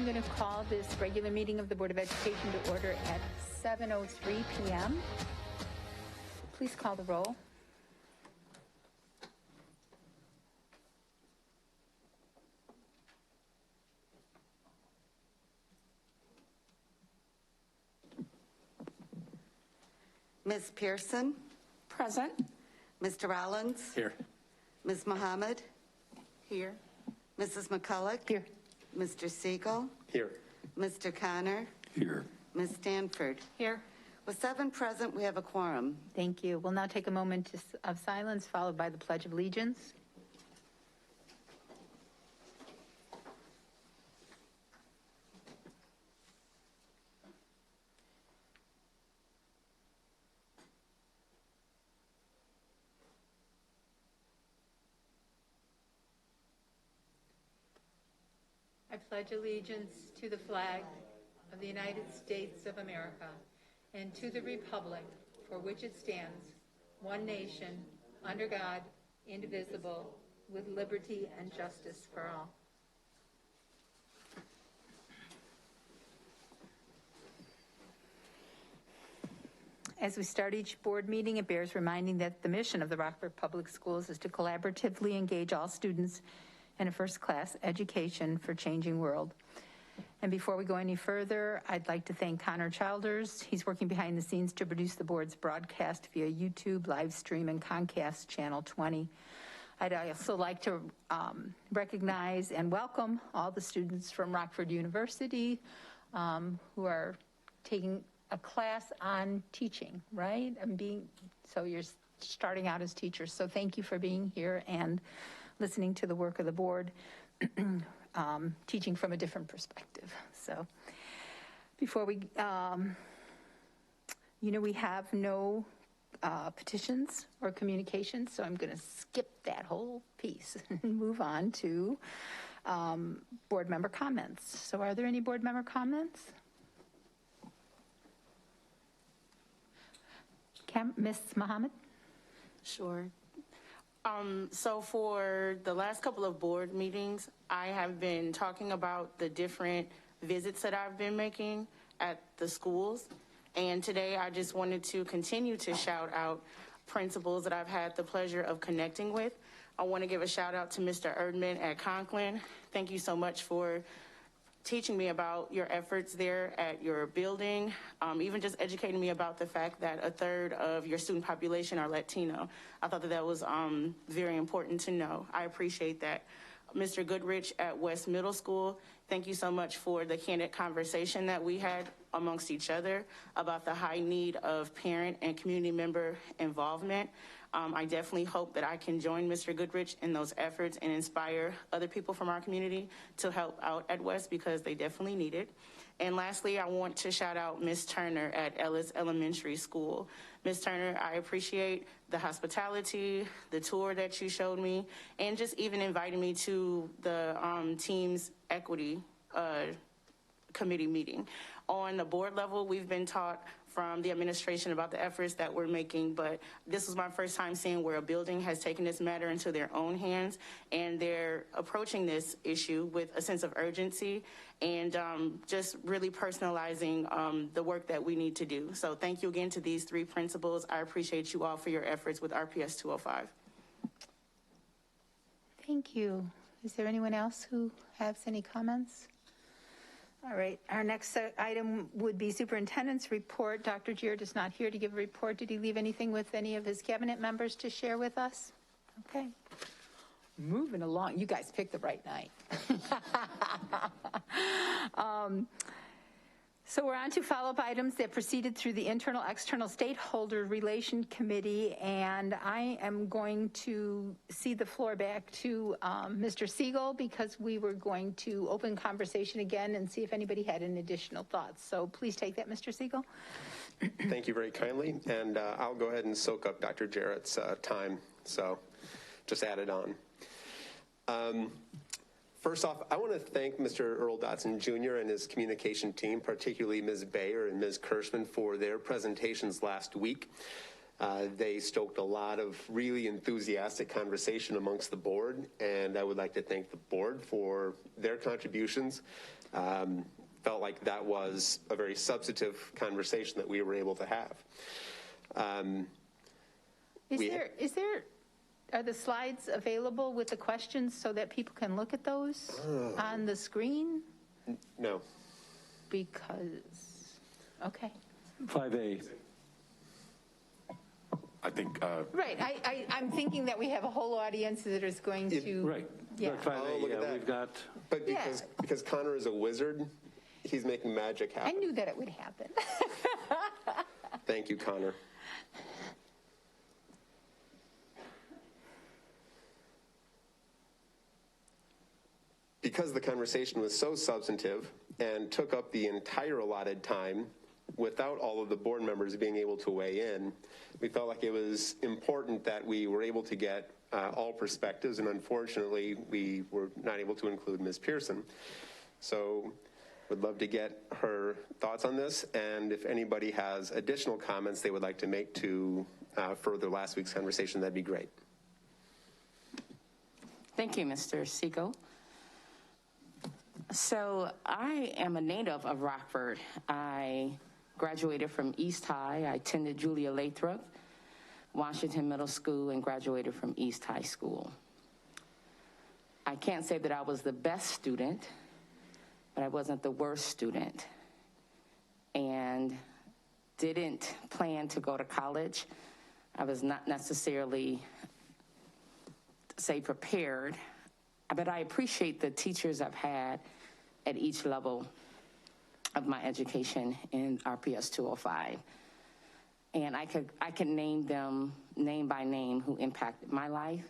going to call this regular meeting of the Board of Education to order at 7:03 p.m. Please call the roll. Ms. Pearson? Present. Mr. Rollins? Here. Ms. Muhammad? Here. Mrs. McCulloch? Here. Mr. Siegel? Here. Mr. Connor? Here. Ms. Stanford? Here. With 7 present, we have a quorum. Thank you. We'll now take a moment of silence, followed by the Pledge of Allegiance. I pledge allegiance to the flag of the United States of America and to the republic for which it stands, one nation, under God, indivisible, with liberty and justice for all. As we start each board meeting, it bears reminding that the mission of the Rockford Public Schools is to collaboratively engage all students in a first-class education for changing world. And before we go any further, I'd like to thank Connor Childers. He's working behind the scenes to produce the board's broadcast via YouTube, live stream, and Comcast Channel 20. I'd also like to recognize and welcome all the students from Rockford University who are taking a class on teaching, right? So you're starting out as teachers. So thank you for being here and listening to the work of the board, teaching from a different perspective. So before we, we have no petitions or communications, so I'm going to skip that whole piece and move on to board member comments. So are there any board member comments? Ms. Muhammad? Sure. So for the last couple of board meetings, I have been talking about the different visits that I've been making at the schools. And today I just wanted to continue to shout out principals that I've had the pleasure of connecting with. I want to give a shout out to Mr. Erdman at Conklin. Thank you so much for teaching me about your efforts there at your building, even just educating me about the fact that 1/3 of your student population are Latino. I thought that that was very important to know. I appreciate that. Mr. Goodrich at West Middle School, thank you so much for the candid conversation that we had amongst each other about the high need of parent and community member involvement. I definitely hope that I can join Mr. Goodrich in those efforts and inspire other people from our community to help out at West, because they definitely need it. And lastly, I want to shout out Ms. Turner at Ellis Elementary School. Ms. Turner, I appreciate the hospitality, the tour that you showed me, and just even inviting me to the team's equity committee meeting. On the board level, we've been taught from the administration about the efforts that we're making, but this was my first time seeing where a building has taken this matter into their own hands, and they're approaching this issue with a sense of urgency and just really personalizing the work that we need to do. So thank you again to these 3 principals. I appreciate you all for your efforts with RPS 205. Thank you. Is there anyone else who has any comments? All right, our next item would be superintendent's report. Dr. Giard is not here to give a report. Did he leave anything with any of his cabinet members to share with us? Okay. Moving along. You guys picked the right night. So we're on to follow-up items that proceeded through the internal external stakeholder relation committee, and I am going to cede the floor back to Mr. Siegel, because we were going to open conversation again and see if anybody had any additional thoughts. So please take that, Mr. Siegel. Thank you very kindly, and I'll go ahead and soak up Dr. Jarrett's time, so just add it on. First off, I want to thank Mr. Earl Dotson Jr. and his communication team, particularly Ms. Bayer and Ms. Kirschman, for their presentations last week. They stoked a lot of really enthusiastic conversation amongst the board, and I would like to thank the board for their contributions. Felt like that was a very substantive conversation that we were able to have. Are the slides available with the questions so that people can look at those on the screen? No. Because, okay. 5A. I think, Right, I'm thinking that we have a whole audience that is going to. Right. Yeah. 5A, look at that. we've got, But Yeah. because Connor is a wizard, he's making magic I happen. knew that it would happen. Thank you, Connor. Because the conversation was so substantive and took up the entire allotted time without all of the board members being able to weigh in, we felt like it was important that we were able to get all perspectives, and unfortunately, we were not able to include Ms. Pearson. So would love to get her thoughts on this, and if anybody has additional comments they would like to make to further last week's conversation, that'd be great. Thank you, Mr. Siegel. So I am a native of Rockford. I graduated from East High. I attended Julia Lathrop, Washington Middle School, and graduated from East High School. I can't say that I was the best student, but I wasn't the worst student, and didn't plan to go to college. I was not necessarily, say, prepared, but I appreciate the teachers I've had at each level of my education in RPS 205. And I could name them name by name who impacted my life.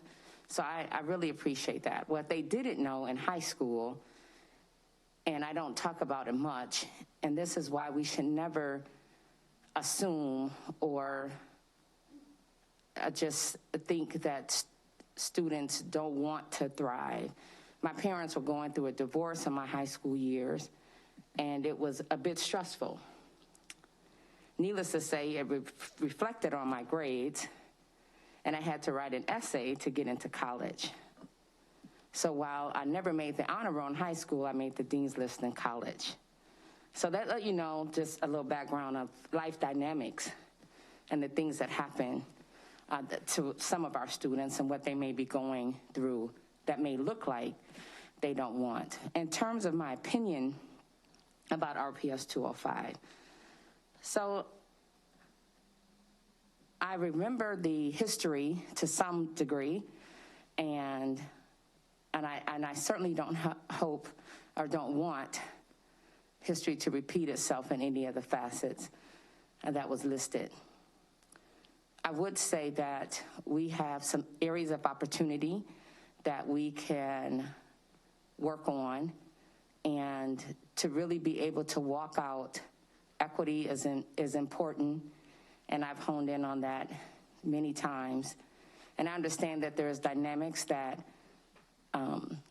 So I really appreciate that. What they didn't know in high school, and I don't talk about it much, and this is why we should never assume or just think that students don't want to thrive. My parents were going through a divorce in my high school years, and it was a bit stressful. Needless to say, it reflected on my grades, and I had to write an essay to get into college. So while I never made the honor roll in high school, I made the dean's list in college. So that let you know just a little background of life dynamics and the things that happen to some of our students and what they may be going through that may look like they don't want. In terms of my opinion about RPS 205, so I remember the history to some degree, and I certainly don't hope or don't want history to repeat itself in any of the facets that was listed. I would say that we have some areas of opportunity that we can work on, and to really be able to walk out equity is important, and I've honed in on that many times. And I understand that there's dynamics that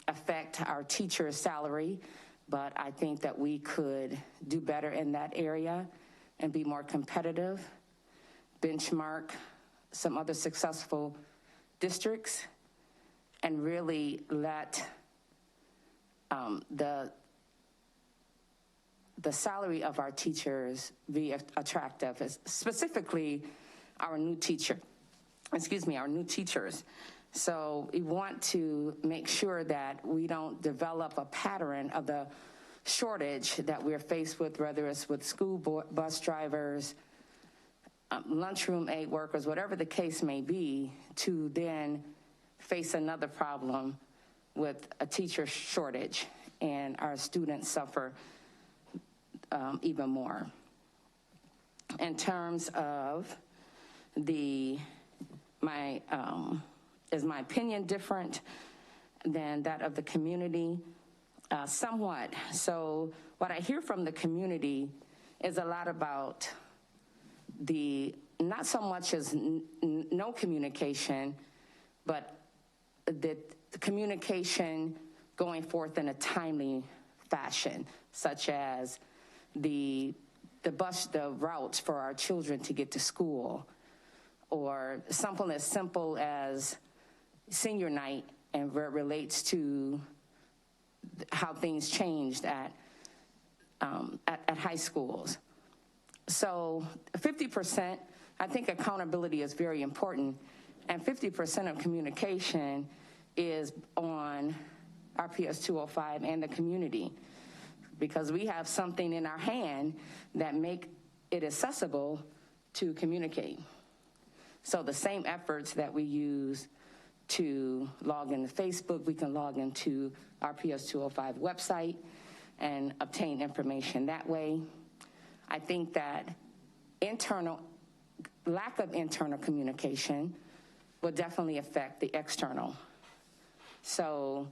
affect our teacher's salary, but I think that we could do better in that area and be more competitive, benchmark some other successful districts, and really let the salary of our teachers be attractive, specifically our new teachers. So we want to make sure that we don't develop a pattern of the shortage that we're faced with, whether it's with school bus drivers, lunchroom aid workers, whatever the case may be, to then face another problem with a teacher shortage, and our students suffer even more. In terms of is my opinion different than that of the community? Somewhat. So what I hear from the community is a lot about not so much as no communication, but the communication going forth in a timely fashion, such as the routes for our children to get to school, or something as simple as senior night and where it relates to how things changed at high schools. So 50%, I think accountability is very important, and 50% of communication is on RPS 205 and the community, because we have something in our hand that make it accessible to communicate. So the same efforts that we use to log into Facebook, we can log into RPS 205 website and obtain information that way. I think that lack of internal communication will definitely affect the external. So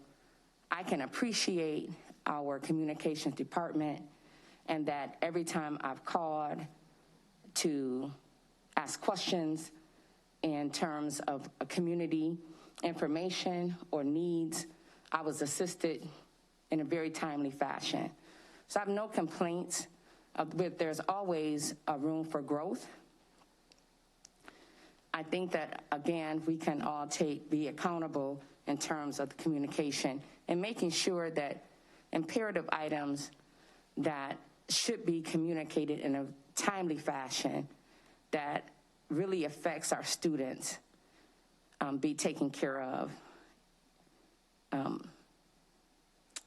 I can appreciate our communications department, and that every time I've called to ask questions in terms of a community information or needs, I was assisted in a very timely fashion. So I have no complaints, but there's always a room for growth. I think that, again, we can all be accountable in terms of the communication and making sure that imperative items that should be communicated in a timely fashion that really affects our students be taken care of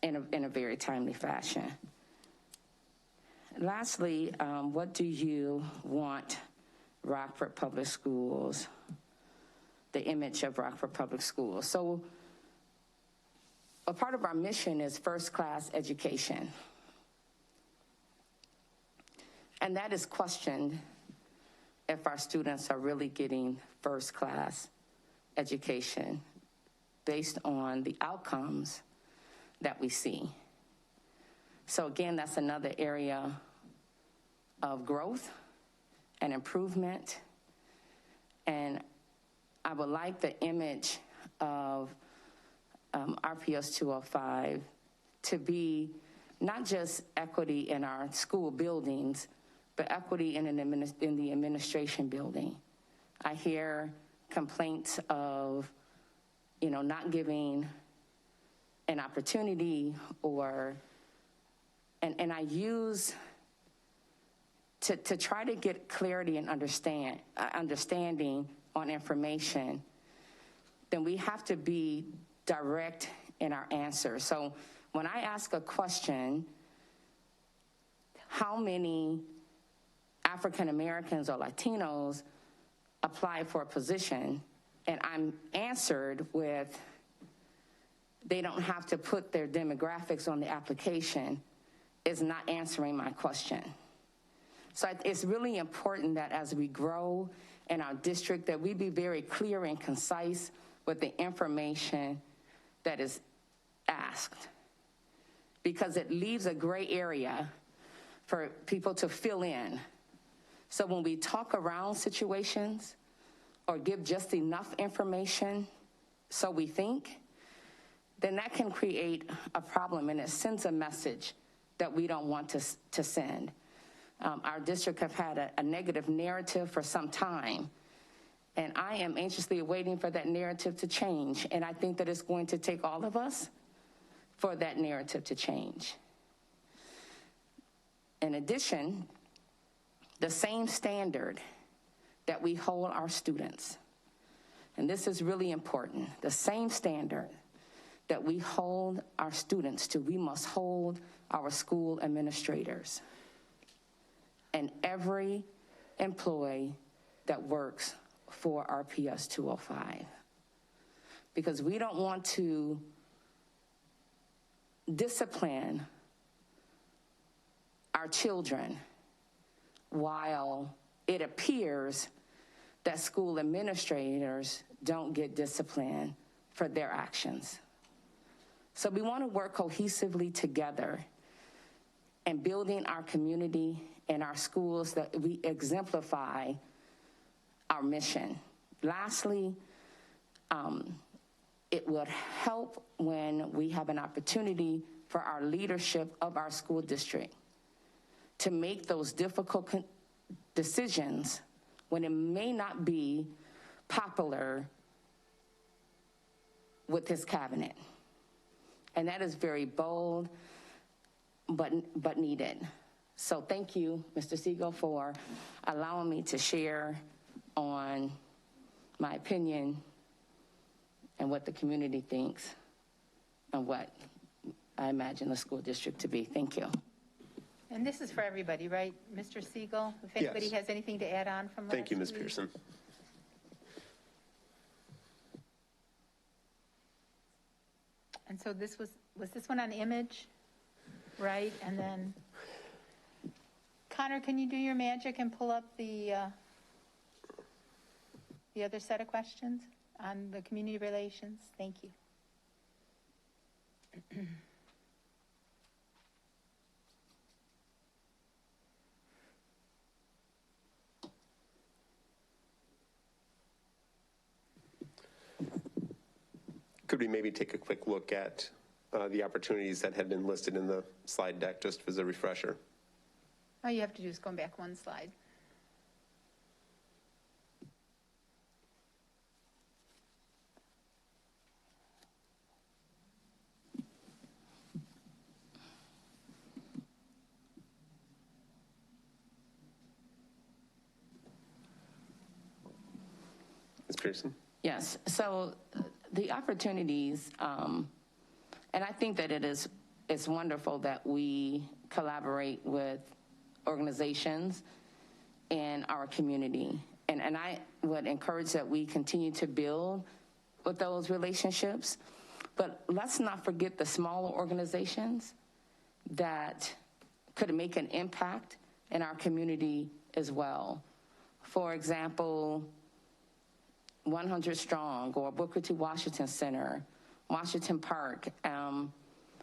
in a very timely fashion. Lastly, what do you want Rockford Public Schools, the image of Rockford Public Schools? So a part of our mission is first-class education. And that is questioned if our students are really getting first-class education based on the outcomes that we see. So again, that's another area of growth and improvement. And I would like the image of RPS 205 to be not just equity in our school buildings, but equity in the administration building. I hear complaints of, not giving an opportunity, and I use to try to get clarity and understanding on information, then we have to be direct in our answer. So when I ask a question, how many African Americans or Latinos apply for a position, and I'm answered with, they don't have to put their demographics on the application, is not answering my question. So it's really important that as we grow in our district, that we be very clear and concise with the information that is asked, because it leaves a gray area for people to fill in. So when we talk around situations or give just enough information so we think, then that can create a problem, and it sends a message that we don't want to send. Our district have had a negative narrative for some time, and I am anxiously waiting for that narrative to change, and I think that it's going to take all of us for that narrative to change. In addition, the same standard that we hold our students, and this is really important, the same standard that we hold our students to, we must hold our school administrators and every employee that works for RPS 205. Because we don't want to discipline our children while it appears that school administrators don't get disciplined for their actions. So we want to work cohesively together in building our community and our schools, that we exemplify our mission. Lastly, it would help when we have an opportunity for our leadership of our school district to make those difficult decisions when it may not be popular with this cabinet. And that is very bold, but needed. So thank you, Mr. Siegel, for allowing me to share on my opinion and what the community thinks and what I imagine the school district to be. Thank you. And this is for everybody, right, Mr. Siegel? If anybody Yes. has anything to add on from last Thank you, Ms. week. Pearson. And so this was this one on image, right? And then, Connor, can you do your magic and pull up the other set of questions on the community relations? Thank you. Could we maybe take a quick look at the opportunities that had been listed in the slide deck, just as a refresher? All you have to do is go back one slide. Ms. Pearson? Yes, so the opportunities, and I think that it's wonderful that we collaborate with organizations in our community. And I would encourage that we continue to build with those relationships. But let's not forget the smaller organizations that could make an impact in our community as well. For example, 100 Strong or Booker T. Washington Center, Washington Park. And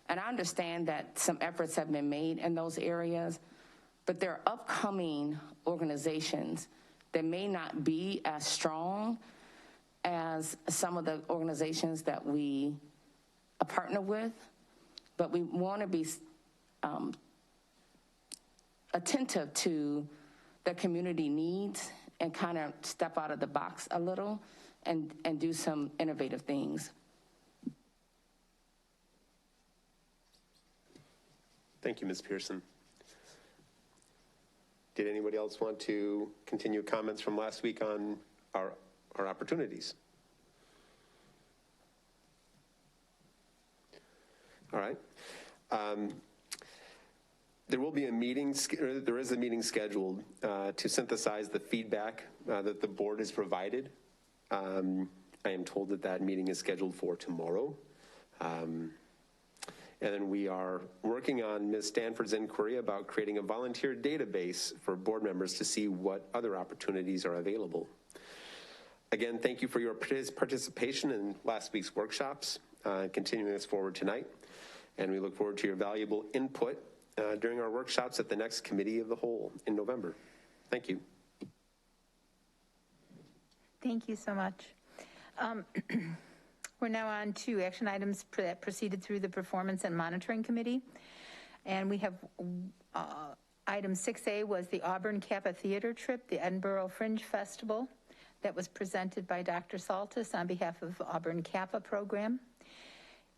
I understand that some efforts have been made in those areas, but there are upcoming organizations that may not be as strong as some of the organizations that we partner with, but we want to be attentive to the community needs and kind of step out of the box a little and do some innovative things. Thank you, Ms. Pearson. Did anybody else want to continue comments from last week on our opportunities? All right. There will be a meeting, there is a meeting scheduled to synthesize the feedback that the board has provided. I am told that that meeting is scheduled for tomorrow. And then we are working on Ms. Stanford's inquiry about creating a volunteer database for board members to see what other opportunities are available. Again, thank you for your participation in last week's workshops, continuing this forward tonight. And we look forward to your valuable input during our workshops at the next Committee of the Whole in November. Thank you. Thank you so much. We're now on to action items that proceeded through the Performance and Monitoring Committee. And we have item 6A was the Auburn Kappa Theater Trip, the Edinburgh Fringe Festival, that was presented by Dr. Saltis on behalf of Auburn Kappa program.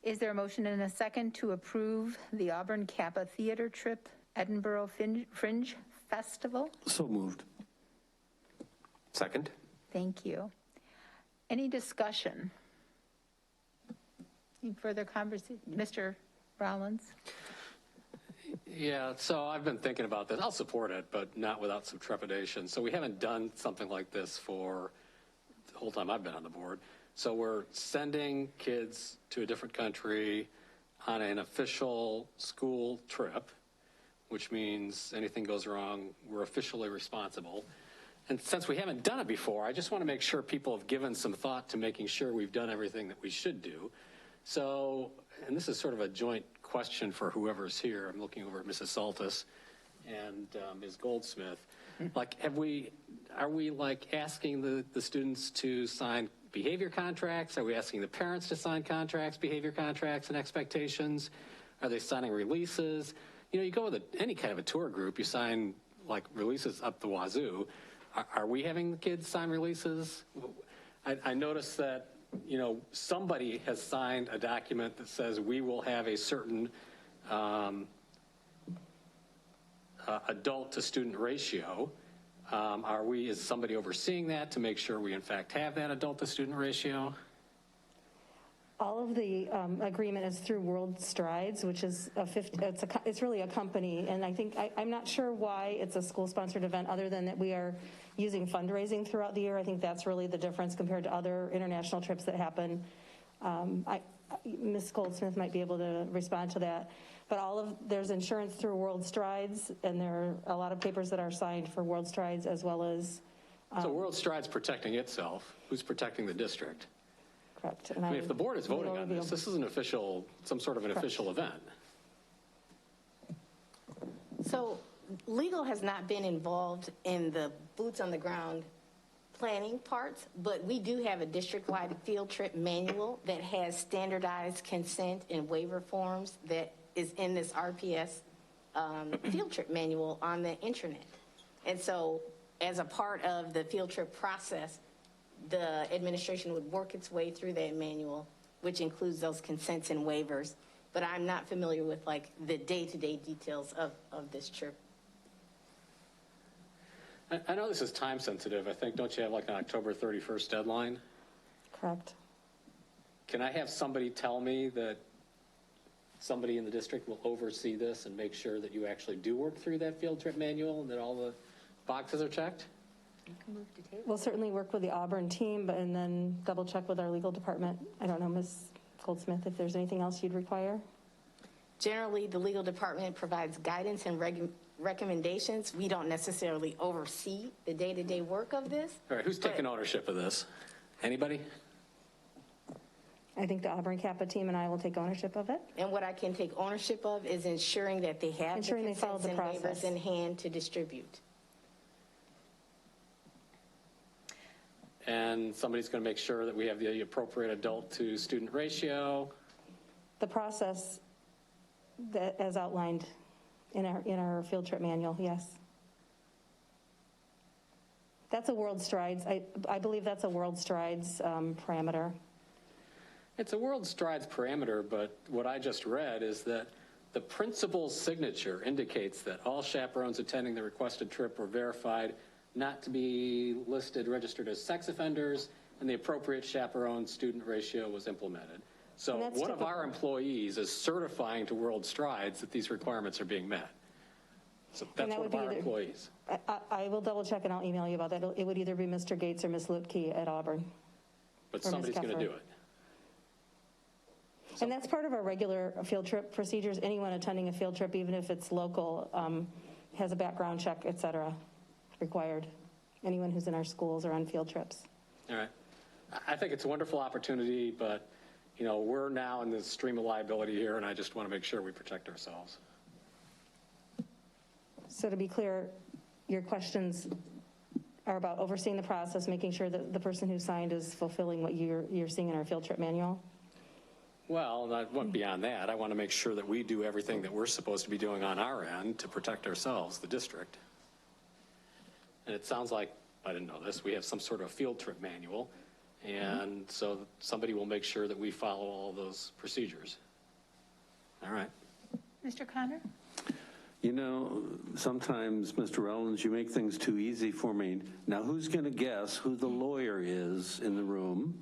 Is there a motion and a second to approve the Auburn Kappa Theater Trip, Edinburgh Fringe Festival? So moved. Second. Thank you. Any discussion? Any further conversation? Mr. Rollins? Yeah, so I've been thinking about this. I'll support it, but not without some trepidation. So we haven't done something like this for the whole time I've been on the board. So we're sending kids to a different country on an official school trip, which means anything goes wrong, we're officially responsible. And since we haven't done it before, I just want to make sure people have given some thought to making sure we've done everything that we should do. So, and this is sort of a joint question for whoever's here. I'm looking over at Mrs. Saltis and Ms. Goldsmith. Like, are we like asking the students to sign behavior contracts? Are we asking the parents to sign contracts, behavior contracts and expectations? Are they signing releases? You know, you go with any kind of a tour group, you sign like releases up the wazoo. are we having the kids sign releases? I noticed that, you know, somebody has signed a document that says we will have a certain adult to student ratio. Is somebody overseeing that to make sure we in fact have that adult to student ratio? All of the agreement is through World Strides, which is it's really a company, and I think, I'm not sure why it's a school-sponsored event other than that we are using fundraising throughout the year. I think that's really the difference compared to other international trips that happen. Ms. Goldsmith might be able to respond to that, but there's insurance through World Strides, and there are a lot of papers that are signed for World Strides as well as. So World Strides protecting itself. Who's protecting the district? Correct. I mean, if the board is voting on this, this is an official, some sort of an official event. So legal has not been involved in the boots on the ground planning parts, but we do have a district-wide field trip manual that has standardized consent and waiver forms that is in this RPS field trip manual on the intranet. And so as a part of the field trip process, the administration would work its way through that manual, which includes those consents and waivers. But I'm not familiar with like the day-to-day details of this trip. I know this is time sensitive. I think, don't you have like an October 31st deadline? Correct. Can I have somebody tell me that somebody in the district will oversee this and make sure that you actually do work through that field trip manual and that all the boxes are checked? We'll certainly work with the Auburn team, and then double check with our legal department. I don't know, Ms. Goldsmith, if there's anything else you'd require? Generally, the legal department provides guidance and recommendations. We don't necessarily oversee the day-to-day work of this. All right, who's taking ownership of this? Anybody? I think the Auburn Kappa team and I will take ownership of it. And what I can take ownership of is ensuring that they have Ensuring the they follow consents the and waivers process. in hand to distribute. And somebody's going to make sure that we have the appropriate adult to student ratio. The process that, as outlined in our field trip manual, yes. That's a World Strides. I believe that's a World Strides parameter. It's a World Strides parameter, but what I just read is that the principal's signature indicates that all chaperones attending the requested trip were verified not to be listed, registered as sex offenders, and the appropriate chaperone-student ratio was implemented. So one of our employees is certifying to World Strides that these requirements are being met. So that's one of our employees. I will double check and I'll email you about that. It would either be Mr. Gates or Ms. Lutke at Auburn. But somebody's going to do it. And that's part of our regular field trip procedures. Anyone attending a field trip, even if it's local, has a background check, et cetera, required. Anyone who's in our schools or on field trips. All right. I think it's a wonderful opportunity, but, you know, we're now in the stream of liability here, and I just want to make sure we protect ourselves. So to be clear, your questions are about overseeing the process, making sure that the person who signed is fulfilling what you're seeing in our field trip manual? Well, I went beyond that. I want to make sure that we do everything that we're supposed to be doing on our end to protect ourselves, the district. And it sounds like, I didn't know this, we have some sort of field trip manual, and so somebody will make sure that we follow all those procedures. All right. Mr. Connor? You know, sometimes, Mr. Rowlands, you make things too easy for me. Now, who's going to guess who the lawyer is in the room?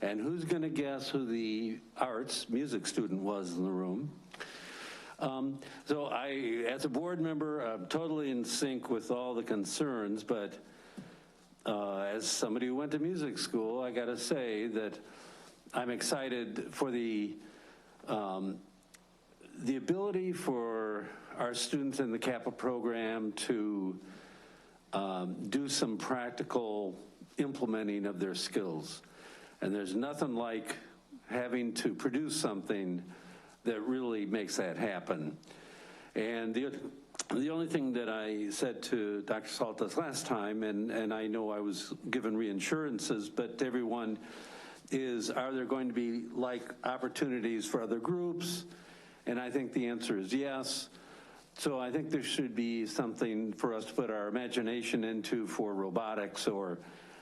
And who's going to guess who the arts music student was in the room? So I, as a board member, I'm totally in sync with all the concerns, but as somebody who went to music school, I got to say that I'm excited for the ability for our students in the Kappa program to do some practical implementing of their skills. And there's nothing like having to produce something that really makes that happen. And the only thing that I said to Dr. Saltas last time, and I know I was given reassurances, but to everyone is, are there going to be like opportunities for other groups? And I think the answer is yes. So I think there should be something for us to put our imagination into for robotics or,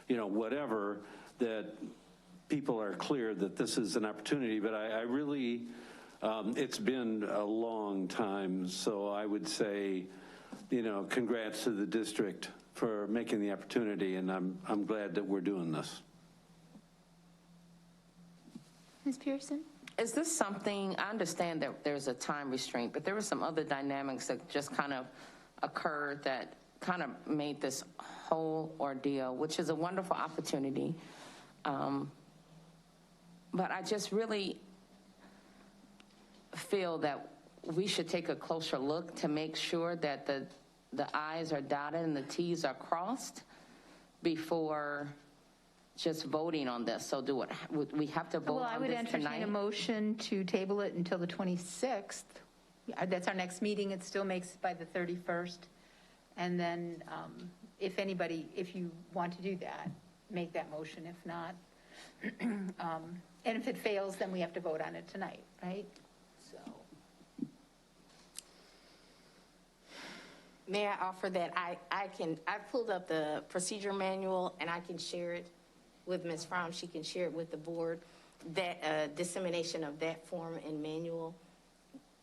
whatever, that people are clear that this is an opportunity. But I really, it's been a long time, so I would say, congrats to the district for making the opportunity, and I'm glad that we're doing this. Ms. Pearson? Is this something, I understand that there's a time restraint, but there were some other dynamics that just kind of occurred that kind of made this whole ordeal, which is a wonderful opportunity. But I just really feel that we should take a closer look to make sure that the I's are dotted and the T's are crossed before just voting on this. So would we have to vote Well, I on would this entertain tonight? a motion to table it until the 26th. That's our next meeting. It still makes by the 31st. And then if you want to do that, make that motion. If not, and if it fails, then we have to vote on it tonight, right? So. May I offer that I pulled up the procedure manual and I can share it with Ms. Fromm. She can share it with the board. That dissemination of that form and manual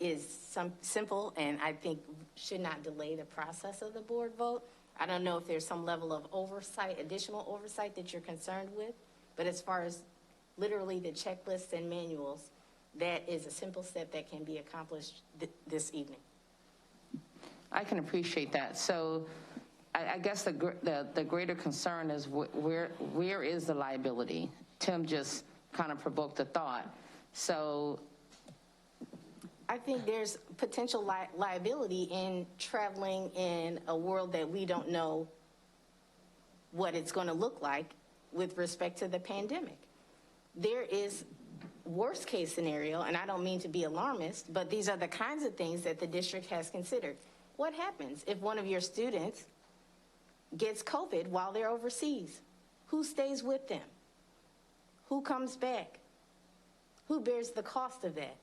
is simple and I think should not delay the process of the board vote. I don't know if there's some level of oversight, additional oversight that you're concerned with, but as far as literally the checklists and manuals, that is a simple step that can be accomplished this evening. I can appreciate that. So I guess the greater concern is where is the liability? Tim just kind of provoked a thought. So I think there's potential liability in traveling in a world that we don't know what it's going to look like with respect to the pandemic. There is worst case scenario, and I don't mean to be alarmist, but these are the kinds of things that the district has considered. What happens if one of your students gets COVID while they're overseas? Who stays with them? Who comes back? Who bears the cost of that?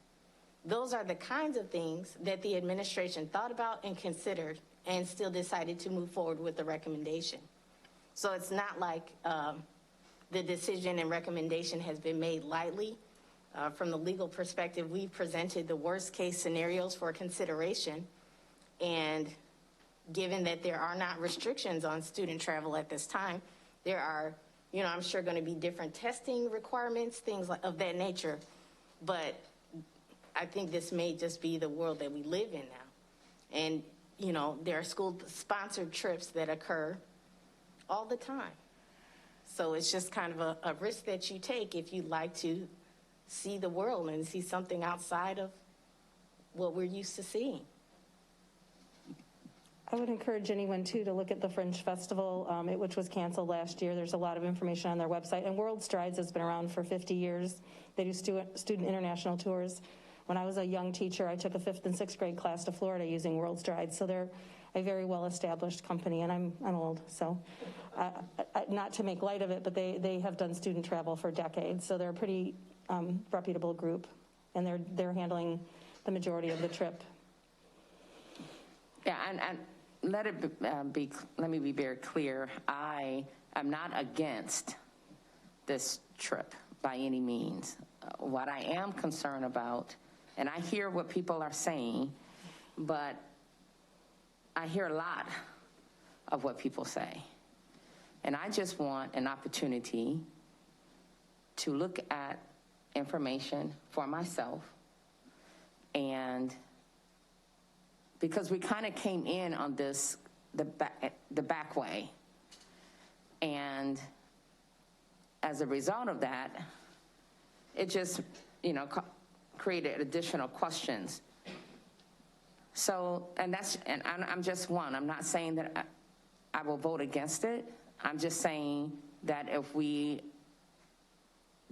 Those are the kinds of things that the administration thought about and considered and still decided to move forward with the recommendation. So it's not like the decision and recommendation has been made lightly. From the legal perspective, we presented the worst case scenarios for consideration. And given that there are not restrictions on student travel at this time, there are, I'm sure going to be different testing requirements, things of that nature. But I think this may just be the world that we live in now. And, there are school-sponsored trips that occur all the time. So it's just kind of a risk that you take if you'd like to see the world and see something outside of what we're used to seeing. I would encourage anyone, too, to look at the Fringe Festival, which was canceled last year. There's a lot of information on their website. And World Strides has been around for 50 years. They do student international tours. When I was a young teacher, I took a 5th and 6th grade class to Florida using World Strides. So they're a very well-established company, and I'm old. So not to make light of it, but they have done student travel for decades. So they're a pretty reputable group, and they're handling the majority of the trip. yeah, and let me be very clear. I am not against this trip by any means. What I am concerned about, and I hear what people are saying, but I hear a lot of what people say. And I just want an opportunity to look at information for myself, and because we kind of came in on this the back way, and as a result of that, it just created additional questions. So, and I'm just one. I'm not saying that I will vote against it. I'm just saying that if we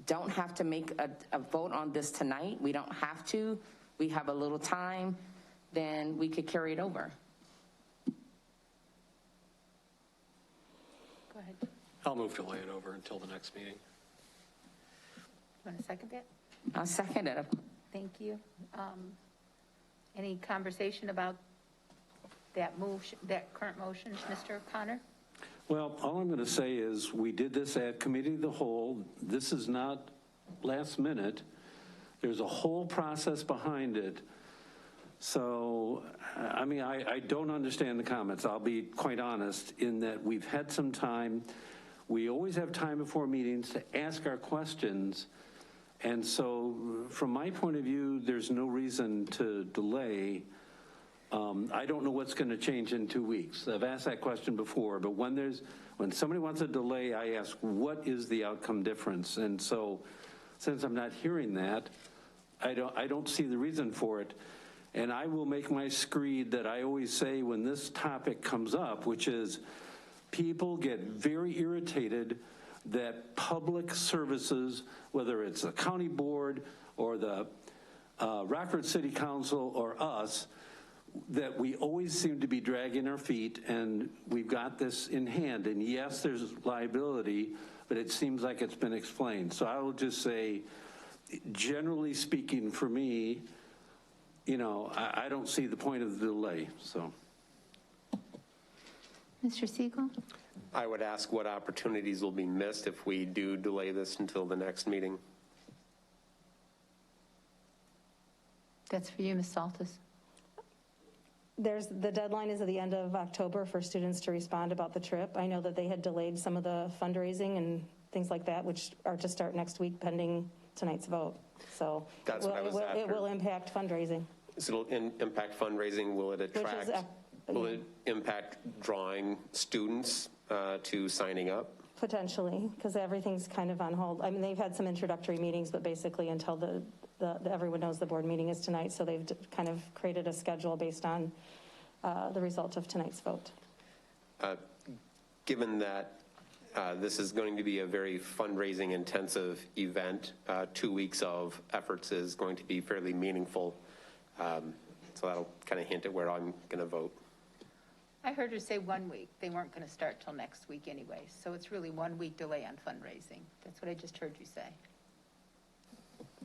don't have to make a vote on this tonight, we don't have to, we have a little time, then we could carry it over. Go ahead. I'll move to lay it over until the next meeting. You want to second that? I'll second it. Thank you. Any conversation about that current motion, Mr. Connor? Well, all I'm going to say is we did this at committee of the whole. This is not last minute. There's a whole process behind it. So, I mean, I don't understand the comments. I'll be quite honest in that we've had some time. We always have time before meetings to ask our questions. And so from my point of view, there's no reason to delay. I don't know what's going to change in 2 weeks. I've asked that question before, but when somebody wants a delay, I ask, what is the outcome difference? And so since I'm not hearing that, I don't see the reason for it. And I will make my screed that I always say when this topic comes up, which is people get very irritated that public services, whether it's the county board or the Rockford City Council or us, that we always seem to be dragging our feet, and we've got this in hand. And yes, there's liability, but it seems like it's been explained. So I will just say, generally speaking, for me, you know, I don't see the point of the delay, so. Mr. Siegel? I would ask what opportunities will be missed if we do delay this until the next meeting. That's for you, Ms. Saltis. The deadline is at the end of October for students to respond about the trip. I know that they had delayed some of the fundraising and things like that, which are to start next week pending tonight's vote. So That's what I was after. It will impact fundraising. So it'll impact fundraising. Will it attract, will it impact drawing students to signing up? Potentially, because everything's kind of on hold. I mean, they've had some introductory meetings, but basically until everyone knows the board meeting is tonight, so they've kind of created a schedule based on the result of tonight's vote. Given that this is going to be a very fundraising intensive event, 2 weeks of efforts is going to be fairly meaningful. So that'll kind of hint at where I'm going to vote. I heard her say 1 week. They weren't going to start till next week anyway. So it's really 1 week delay on fundraising. That's what I just heard you say.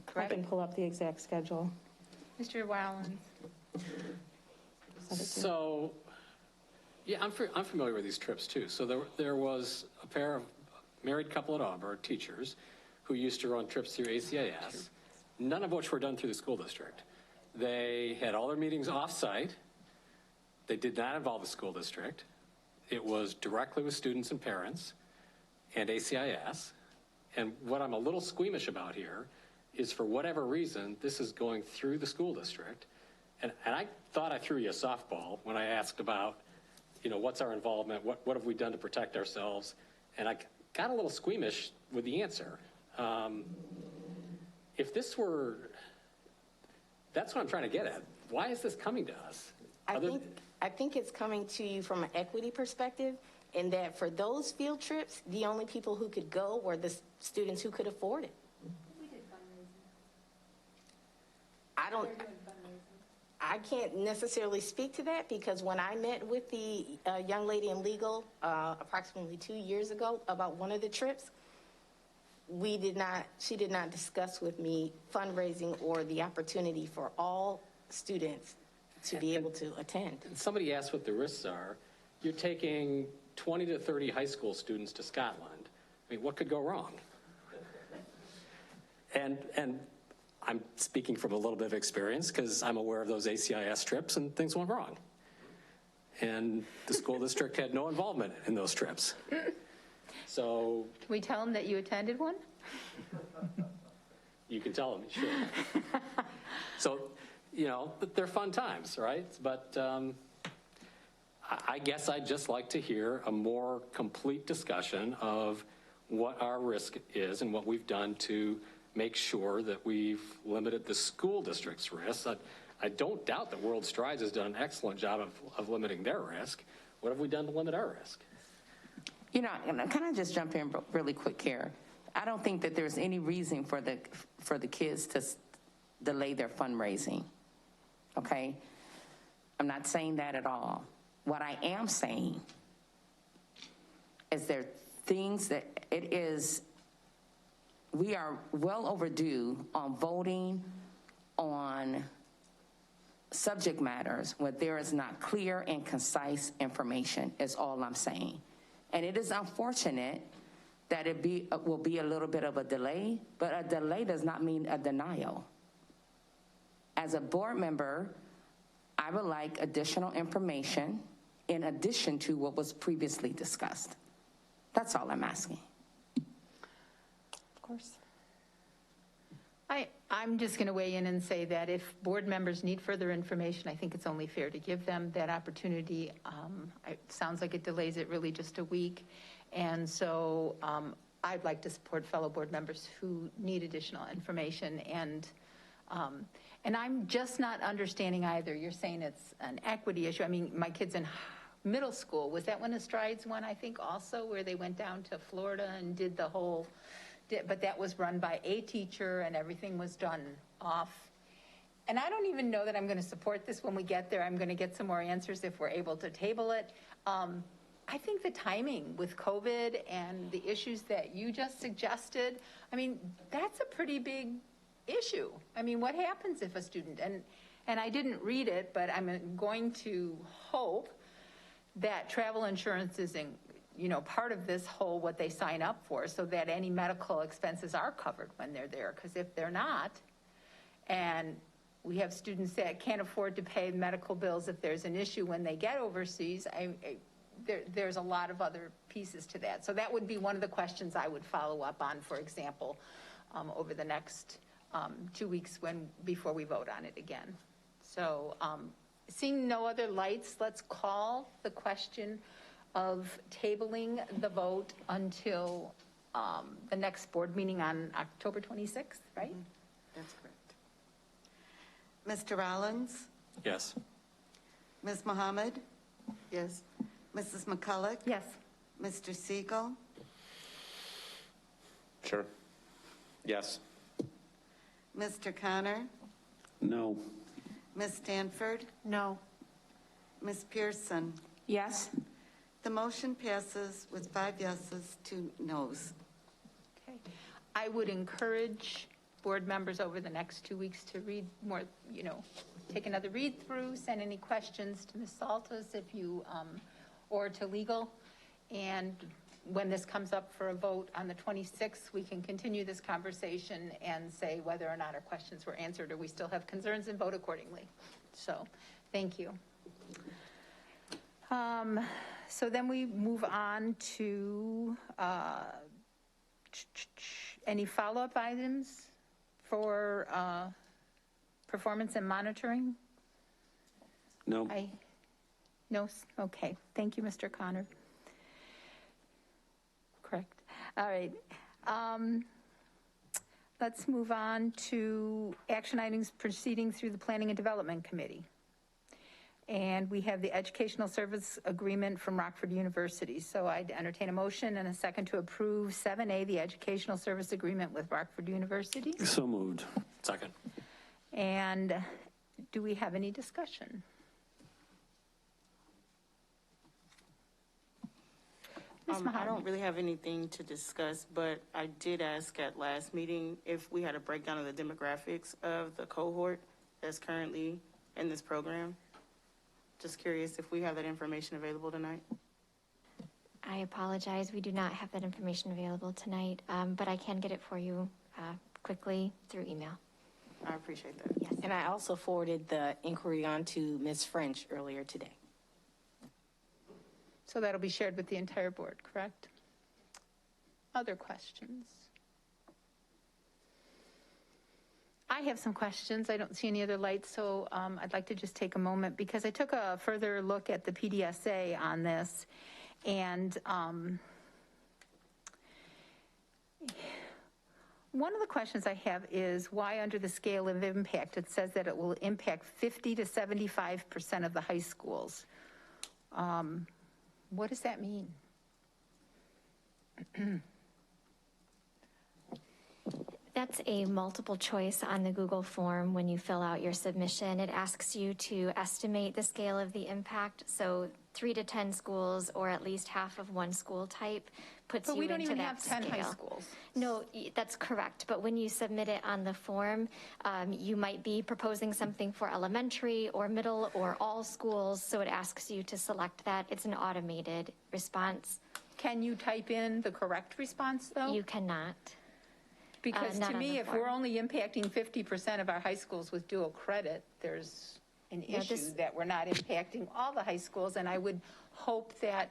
Correct? I can pull up the exact schedule. Mr. Wowland. So, yeah, I'm familiar with these trips too. So there was a pair of married couple at Auburn, teachers, who used to run trips through ACIS, none of which were done through the school district. They had all their meetings off-site. They did not involve the school district. It was directly with students and parents and ACIS. And what I'm a little squeamish about here is, for whatever reason, this is going through the school district. And I thought I threw you a softball when I asked about, you know, what's our involvement? What have we done to protect ourselves? And I got a little squeamish with the answer. If this were, that's what I'm trying to get at. Why is this coming to us? I think it's coming to you from an equity perspective, in that for those field trips, the only people who could go were the students who could afford it. We did fundraising. I can't necessarily speak to that, because when I met with the young lady in legal approximately 2 years ago about one of the trips, she did not discuss with me fundraising or the opportunity for all students to be able to attend. Somebody asked what the risks are. You're taking 20 to 30 high school students to Scotland. I mean, what could go wrong? And I'm speaking from a little bit of experience, because I'm aware of those ACIS trips and things went wrong. And the school district had no involvement in those trips. So. Can we tell them that you attended one? You can tell them, sure. So, you know, they're fun times, right? But I guess I'd just like to hear a more complete discussion of what our risk is and what we've done to make sure that we've limited the school district's risk. I don't doubt that World Strides has done an excellent job of limiting their risk. What have we done to limit our risk? You know, can I just jump in really quick here? I don't think that there's any reason for the kids to delay their fundraising, okay? I'm not saying that at all. What I am saying is there are things that we are well overdue on voting on subject matters where there is not clear and concise information, is all I'm saying. And it is unfortunate that will be a little bit of a delay, but a delay does not mean a denial. As a board member, I would like additional information in addition to what was previously discussed. That's all I'm asking. Of course. I'm just going to weigh in and say that if board members need further information, I think it's only fair to give them that opportunity. It sounds like it delays it really just a week. And so I'd like to support fellow board members who need additional information. And I'm just not understanding either. You're saying it's an equity issue. I mean, my kids in middle school, was that one of Strides one, I think, also, where they went down to Florida and did the whole... But that was run by a teacher and everything was done off. And I don't even know that I'm going to support this when we get there. I'm going to get some more answers if we're able to table it. I think the timing with COVID and the issues that you just suggested, I mean, that's a pretty big issue. I mean, what happens if a student, and I didn't read it, but I'm going to hope that travel insurance is part of this whole what they sign up for, so that any medical expenses are covered when they're there. Because if they're not, and we have students that can't afford to pay medical bills if there's an issue when they get overseas, there's a lot of other pieces to that. So that would be one of the questions I would follow up on, for example, over the next 2 weeks before we vote on it again. So seeing no other lights, let's call the question of tabling the vote until the next board meeting on October 26th, right? That's correct. Mr. Rollins? Yes. Ms. Mohammed? Yes. Mrs. McCulloch? Yes. Mr. Siegel? Sure. Yes. Mr. Connor? No. Ms. Stanford? No. Ms. Pearson? Yes? The motion passes with 5 yeses, 2 noes. Okay. I would encourage board members over the next 2 weeks to read more, take another read through, send any questions to Ms. Saltas if you, or to legal. And when this comes up for a vote on the 26th, we can continue this conversation and say whether or not our questions were answered or we still have concerns and vote accordingly. So, thank you. So then we move on to any follow-up items for performance and monitoring? No. No? Okay. Thank you, Mr. Connor. Correct. All right. Let's move on to action items proceeding through the Planning and Development Committee. And we have the Educational Service Agreement from Rockford University. So I'd entertain a motion and a second to approve 7A, the Educational Service Agreement with Rockford University. So moved. Second. And do we have any discussion? I don't really have anything to discuss, but I did ask at last meeting if we had a breakdown of the demographics of the cohort that's currently in this program. Just curious if we have that information available tonight. I apologize. We do not have that information available tonight, but I can get it for you quickly through email. I appreciate that. Yes. And I also forwarded the inquiry on to Ms. French earlier today. So that'll be shared with the entire board, correct? Other questions? I have some questions. I don't see any other lights, so I'd like to just take a moment because I took a further look at the PDSA on this, and one of the questions I have is why under the scale of impact it says that it will impact 50 to 75% of the high schools. What does that mean? That's a multiple choice on the Google form when you fill out your submission. It asks you to estimate the scale of the impact, so 3 to 10 schools or at least half of one school type, puts But you we don't into even that have 10 high scale. schools. No, that's correct. But when you submit it on the form, you might be proposing something for elementary or middle or all schools. So it asks you to select that. It's an automated response. Can you type in the correct response, though? You cannot. Because not to on me, the if we're form. only impacting 50% of our high schools with dual credit, there's an Yeah, issue that we're not impacting all the high schools. And I would hope that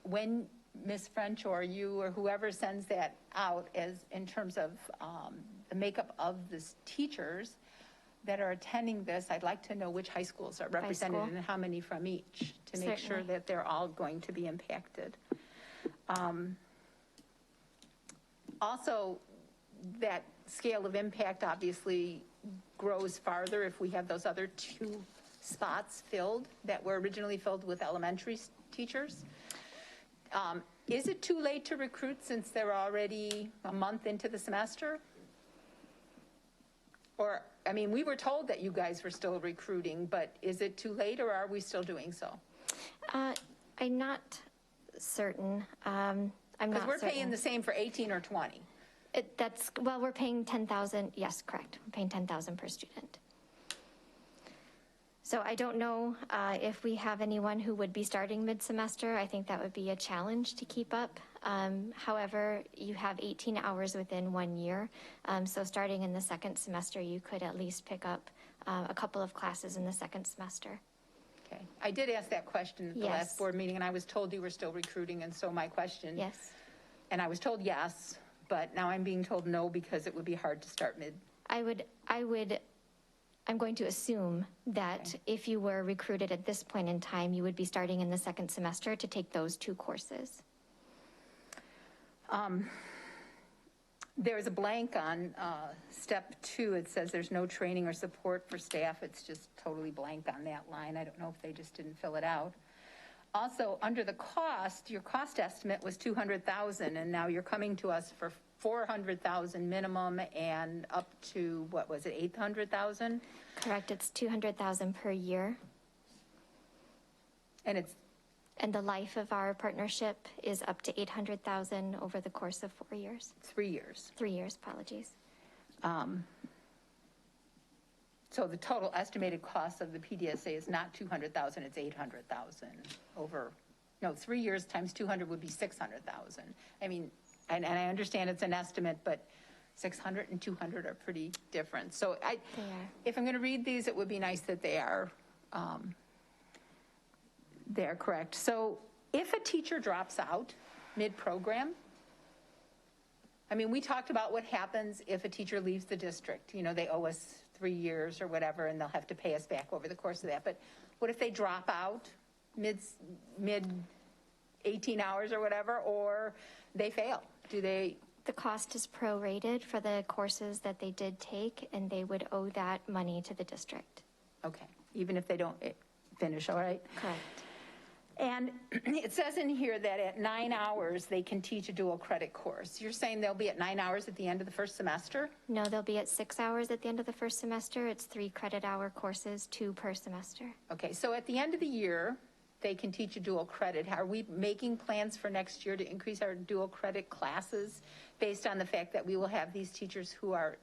when Ms. French or you or whoever sends that out as in terms of the makeup of the teachers that are attending this, I'd like to know which high schools are represented school? and how many from each to make sure Certainly. that they're all going to be impacted. Also, that scale of impact obviously grows farther if we have those other 2 spots filled that were originally filled with elementary teachers. Is it too late to recruit since they're already a month into the semester? Or, I mean, we were told that you guys were still recruiting, but is it too late or are we still doing so? I'm not certain. I'm not Because we're paying certain. the same for 18 or 20. Well, we're paying 10,000. Yes, correct. We're paying 10,000 per student. So I don't know if we have anyone who would be starting mid-semester. I think that would be a challenge to keep up. However, you have 18 hours within 1 year. So starting in the second semester, you could at least pick up a couple of classes in the second semester. Okay. I did ask that question at the Yes. last board meeting, and I was told you were still recruiting, and so my question. Yes. And I was told yes, but now I'm being told no because it would be hard to start mid. I'm going to assume that if you were recruited at this point in time, you would be starting in the second semester to take those 2 courses. There's a blank on step 2. It says there's no training or support for staff. It's just totally blank on that line. I don't know if they just didn't fill it out. Also, under the cost, your cost estimate was $200,000, and now you're coming to us for $400,000 minimum and up to, what was it, $800,000? Correct. It's $200,000 per year. And the life of our partnership is up to $800,000 over the course of 4 years. 3 years. 3 years, apologies. So the total estimated cost of the PDSA is not $200,000, it's $800,000 over, no, 3 years times 200 would be $600,000. I mean, and I understand it's an estimate, but 600 and 200 are pretty different. So if I'm going to read these, it would be nice that they are correct. So if a teacher drops out mid-program, I mean, we talked about what happens if a teacher leaves the district. You know, they owe us 3 years or whatever, and they'll have to pay us back over the course of that. But what if they drop out mid 18 hours or whatever, or they fail? The cost is prorated for the courses that they did take, and they would owe that money to the district. Okay, even if they don't finish, all right? Correct. And it says in here that at 9 hours, they can teach a dual credit course. You're saying they'll be at 9 hours at the end of the first semester? No, they'll be at 6 hours at the end of the first semester. It's 3 credit-hour courses, 2 per semester. Okay, so at the end of the year, they can teach a dual credit. Are we making plans for next year to increase our dual credit classes based on the fact that we will have these teachers who are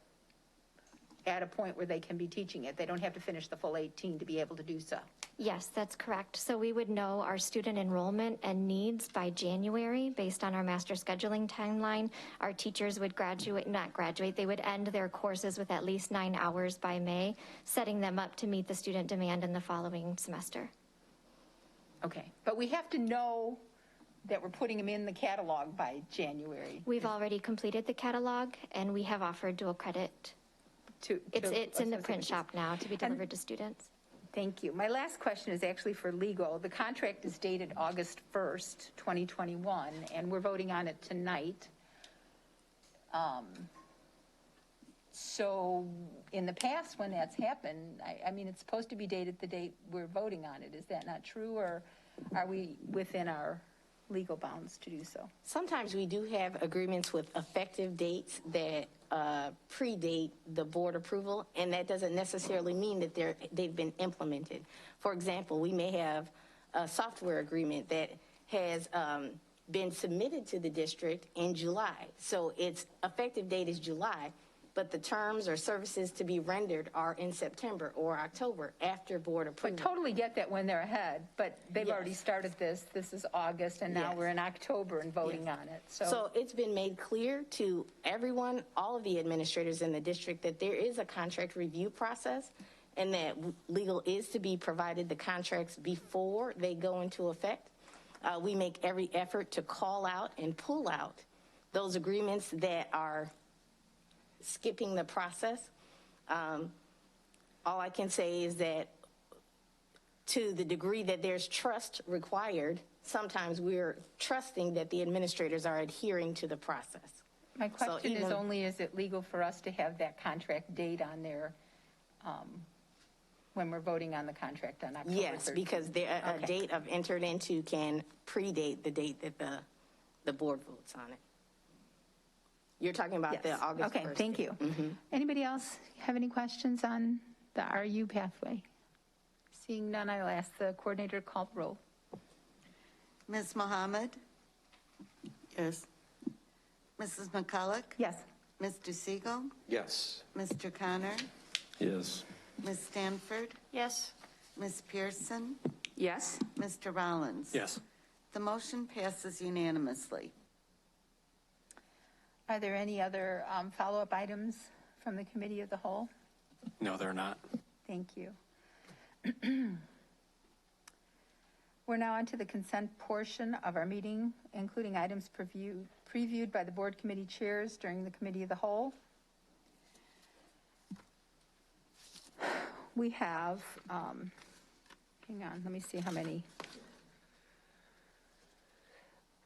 at a point where they can be teaching it? They don't have to finish the full 18 to be able to do so. Yes, that's correct. So we would know our student enrollment and needs by January based on our master scheduling timeline. Our teachers would they would end their courses with at least 9 hours by May, setting them up to meet the student demand in the following semester. Okay, but we have to know that we're putting them in the catalog by January. We've already completed the catalog, and we have offered dual credit. It's in the print shop now to be delivered to students. Thank you. My last question is actually for legal. The contract is dated August 1st, 2021, and we're voting on it tonight. So in the past, when that's happened, I mean, it's supposed to be dated the date we're voting on it. Is that not true, or are we within our legal bounds to do so? Sometimes we do have agreements with effective dates that predate the board approval, and that doesn't necessarily mean that they've been implemented. For example, we may have a software agreement that has been submitted to the district in July. So its effective date is July, but the terms or services to be rendered are in September or October after board I approval. totally get that when they're ahead, but they've already Yes. started this. This is August, and now Yes. we're in October and voting Yes. on it. So it's been made clear to everyone, all of the administrators in the district, that there is a contract review process and that legal is to be provided the contracts before they go into effect. We make every effort to call out and pull out those agreements that are skipping the process. All I can say is that to the degree that there's trust required, sometimes we're trusting that the administrators are adhering to the process. My question is even- only, is it legal for us to have that contract date on there when we're voting on the contract on October 13th? Yes, because a Okay. date of entered into can predate the date that the board votes on it. You're talking about the Yes. August 1st. Okay, thank you. Anybody else have any questions on the RU pathway? Seeing none, I'll ask the coordinator to call the roll. Ms. Mohammed, Yes. Mrs. McCulloch, Yes. Mr. Siegel, Yes. Mr. Connor, Yes. Ms. Stanford, Yes. Ms. Pearson, Yes. Mr. Rollins. Yes. The motion passes unanimously. Are there any other follow-up items from the committee of the whole? No, they're not. Thank you. We're now on to the consent portion of our meeting, including items previewed by the board committee chairs during the committee of the whole. We have, hang on, let me see how many.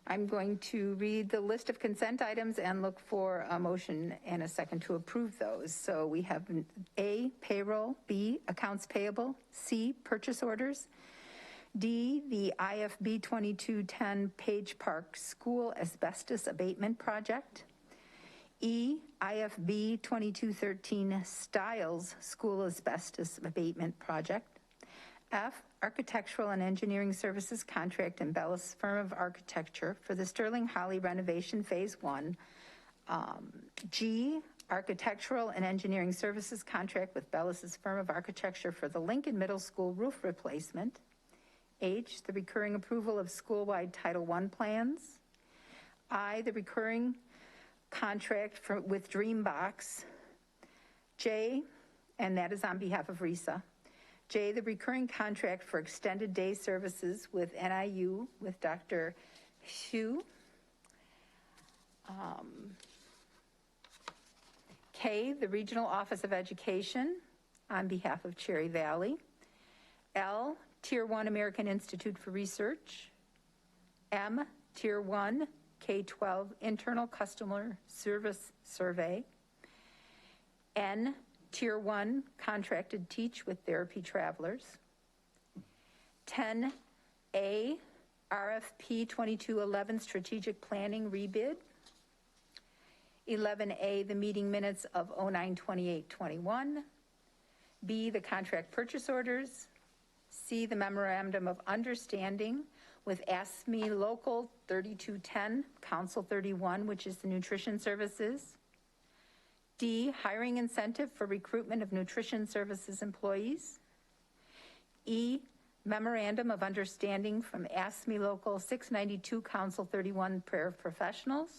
I'm going to read the list of consent items and look for a motion and a second to approve those. So we have A, payroll, B, accounts payable, C, purchase orders, D, the IFB 2210 Page Park School Asbestos Abatement Project, E, IFB 2213 Stiles School Asbestos Abatement Project, F, Architectural and Engineering Services Contract and Bellis Firm of Architecture for the Sterling Holly renovation Phase 1. G, Architectural and Engineering Services Contract with Bellis' Firm of Architecture for the Lincoln Middle School roof replacement. H, the recurring approval of school-wide Title I plans. I, the recurring contract with Dreambox. J, and that is on behalf of RISA. J, the recurring contract for extended day services with NIU with Dr. Hsu. K, the Regional Office of Education on behalf of Cherry Valley. L, Tier 1 American Institute for Research. M, Tier 1 K-12 Internal Customer Service Survey. N, Tier 1 Contracted Teach with Therapy Travelers. 10A, RFP 2211 Strategic Planning Rebid. 11A, the meeting minutes of 09/28/21. B, the contract purchase orders. C, the memorandum of understanding with ASME Local 3210, Council 31, which is the nutrition services. D, hiring incentive for recruitment of nutrition services employees. E, memorandum of understanding from ASME Local 692, Council 31, paraprofessionals.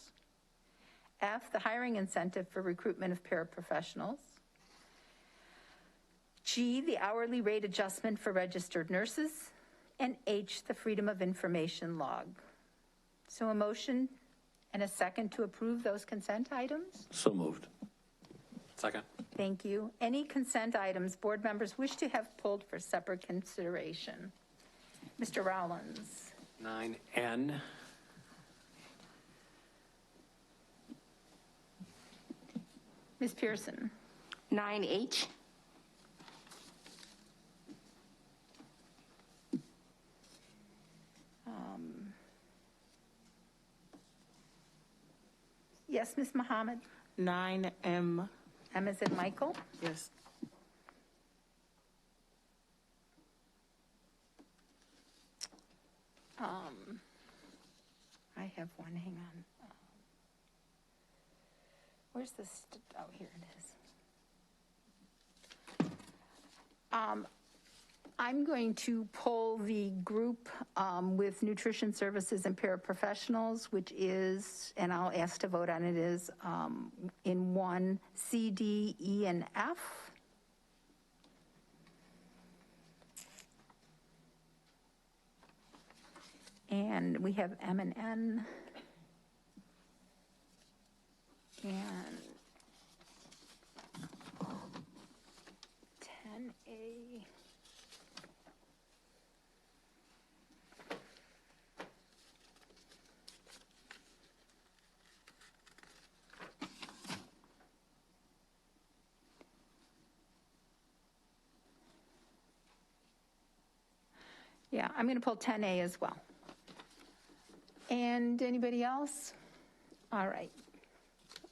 F, the hiring incentive for recruitment of paraprofessionals. G, the hourly rate adjustment for registered nurses. And H, the Freedom of Information log. So a motion and a second to approve those consent items? So moved. Second. Thank you. Any consent items board members wish to have pulled for separate consideration? Mr. Rollins. 9N. Ms. Pearson. 9H. Yes, Ms. Mohammed. 9M. M as in Michael. Yes. I have one, hang on. Where's this? Oh, here it is. I'm going to pull the group with nutrition services and paraprofessionals, which is, and I'll ask to vote on it, is in 1, C, D, E, and F. And we have M and N. And 10A. Yeah, I'm going to pull 10A as well. And anybody else? All right.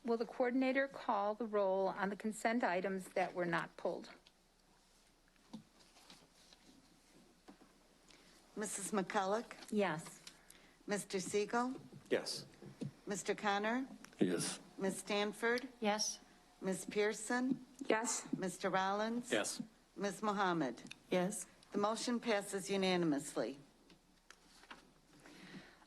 Will the coordinator call the roll on the consent items that were not pulled? Mrs. McCulloch? Yes. Mr. Siegel? Yes. Mr. Connor? Yes. Ms. Stanford? Yes. Ms. Pearson? Yes. Mr. Rollins? Yes. Ms. Mohammed? Yes. The motion passes unanimously.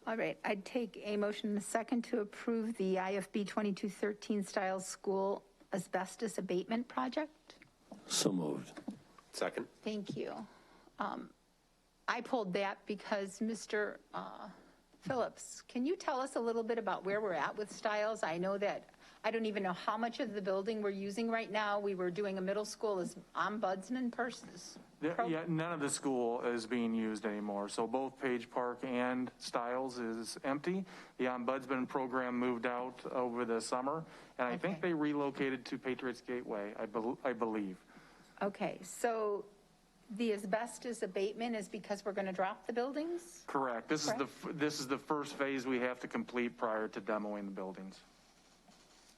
All right, I'd take a motion in a second to approve the IFB 2213 style school asbestos abatement project. So moved. Second. Thank you. I pulled that because Mr. Phillips, can you tell us a little bit about where we're at with Stiles? I know that, I don't even know how much of the building we're using right now. We were doing a middle school as ombudsman persons. Yeah, none of the school is being used anymore. So both Page Park and Stiles is empty. The ombudsman program moved out over the summer, and I think they relocated to Patriots Gateway, I believe. Okay, so the asbestos abatement is because we're going to drop the buildings? Correct. This is the first phase we have to complete prior to demoing the buildings.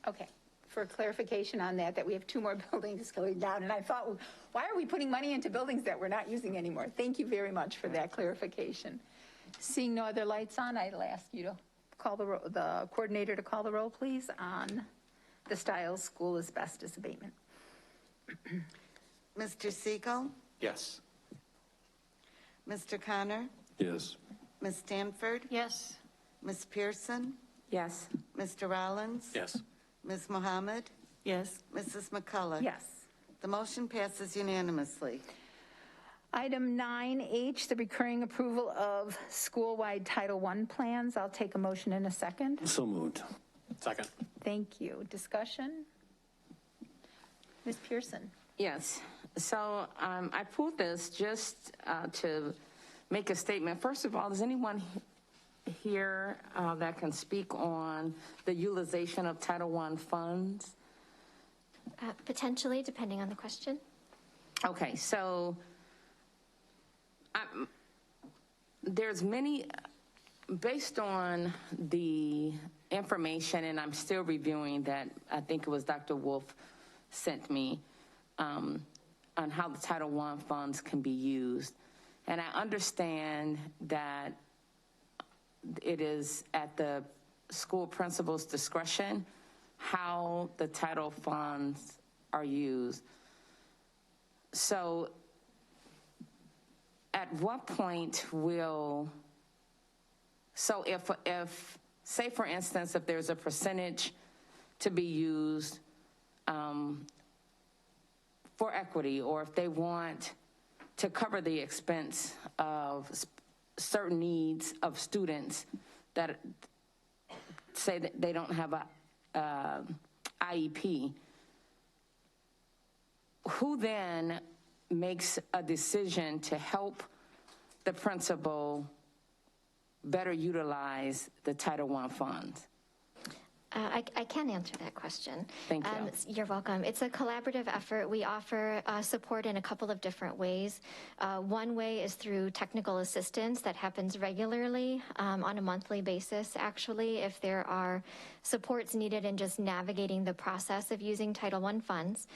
Okay, for clarification on that we have 2 more buildings going down, and I thought, why are we putting money into buildings that we're not using anymore? Thank you very much for that clarification. Seeing no other lights on, I'll ask you to call the coordinator to call the roll, please, on the Stiles School asbestos abatement. Mr. Siegel? Yes. Mr. Connor? Yes. Ms. Stanford? Yes. Ms. Pearson? Yes. Mr. Rollins? Yes. Ms. Mohammed? Yes. Mrs. McCulloch? Yes. The motion passes unanimously. Item 9H, the recurring approval of school-wide Title I plans. I'll take a motion in a second. So moved. Second. Thank you. Discussion? Ms. Pearson? Yes. So I pulled this just to make a statement. First of all, does anyone here that can speak on the utilization of Title I funds? Potentially, depending on the question. Okay, so there's many, based on the information, and I'm still reviewing that, I think it was Dr. Wolf sent me, on how the Title I funds can be used. And I understand that it is at the school principal's discretion how the title funds are used. So at what point if say for instance, if there's a percentage to be used for equity, or if they want to cover the expense of certain needs of students that say that they don't have a IEP, who then makes a decision to help the principal better utilize the Title I funds? I can answer that question. Thank you. You're welcome. It's a collaborative effort. We offer support in a couple of different ways. One way is through technical assistance that happens regularly on a monthly basis, actually, if there are supports needed in just navigating the process of using Title I funds.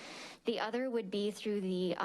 The other would be through the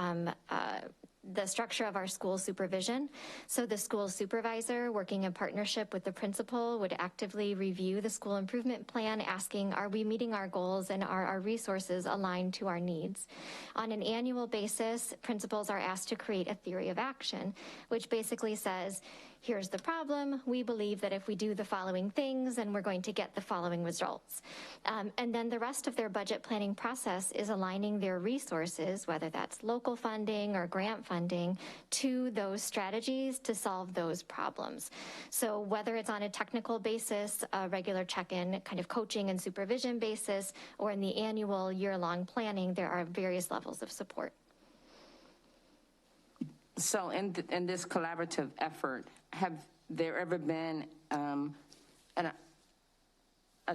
the structure of our school supervision. So the school supervisor, working in partnership with the principal, would actively review the school improvement plan, asking, are we meeting our goals and are our resources aligned to our needs? On an annual basis, principals are asked to create a theory of action, which basically says, here's the problem. We believe that if we do the following things, then we're going to get the following results. And then the rest of their budget planning process is aligning their resources, whether that's local funding or grant funding, to those strategies to solve those problems. So whether it's on a technical basis, a regular check-in kind of coaching and supervision basis, or in the annual year-long planning, there are various levels of support. So in this collaborative effort, have there ever been a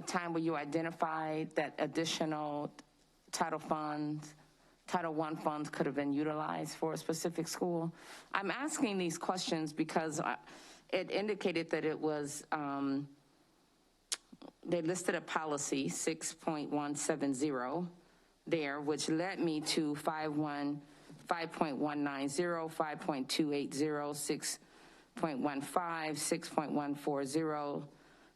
time where you identified that additional Title I funds could have been utilized for a specific school? I'm asking these questions because it indicated that it was, they listed a policy 6.170 there, which led me to 5.190, 5.280, 6.15, 6.140,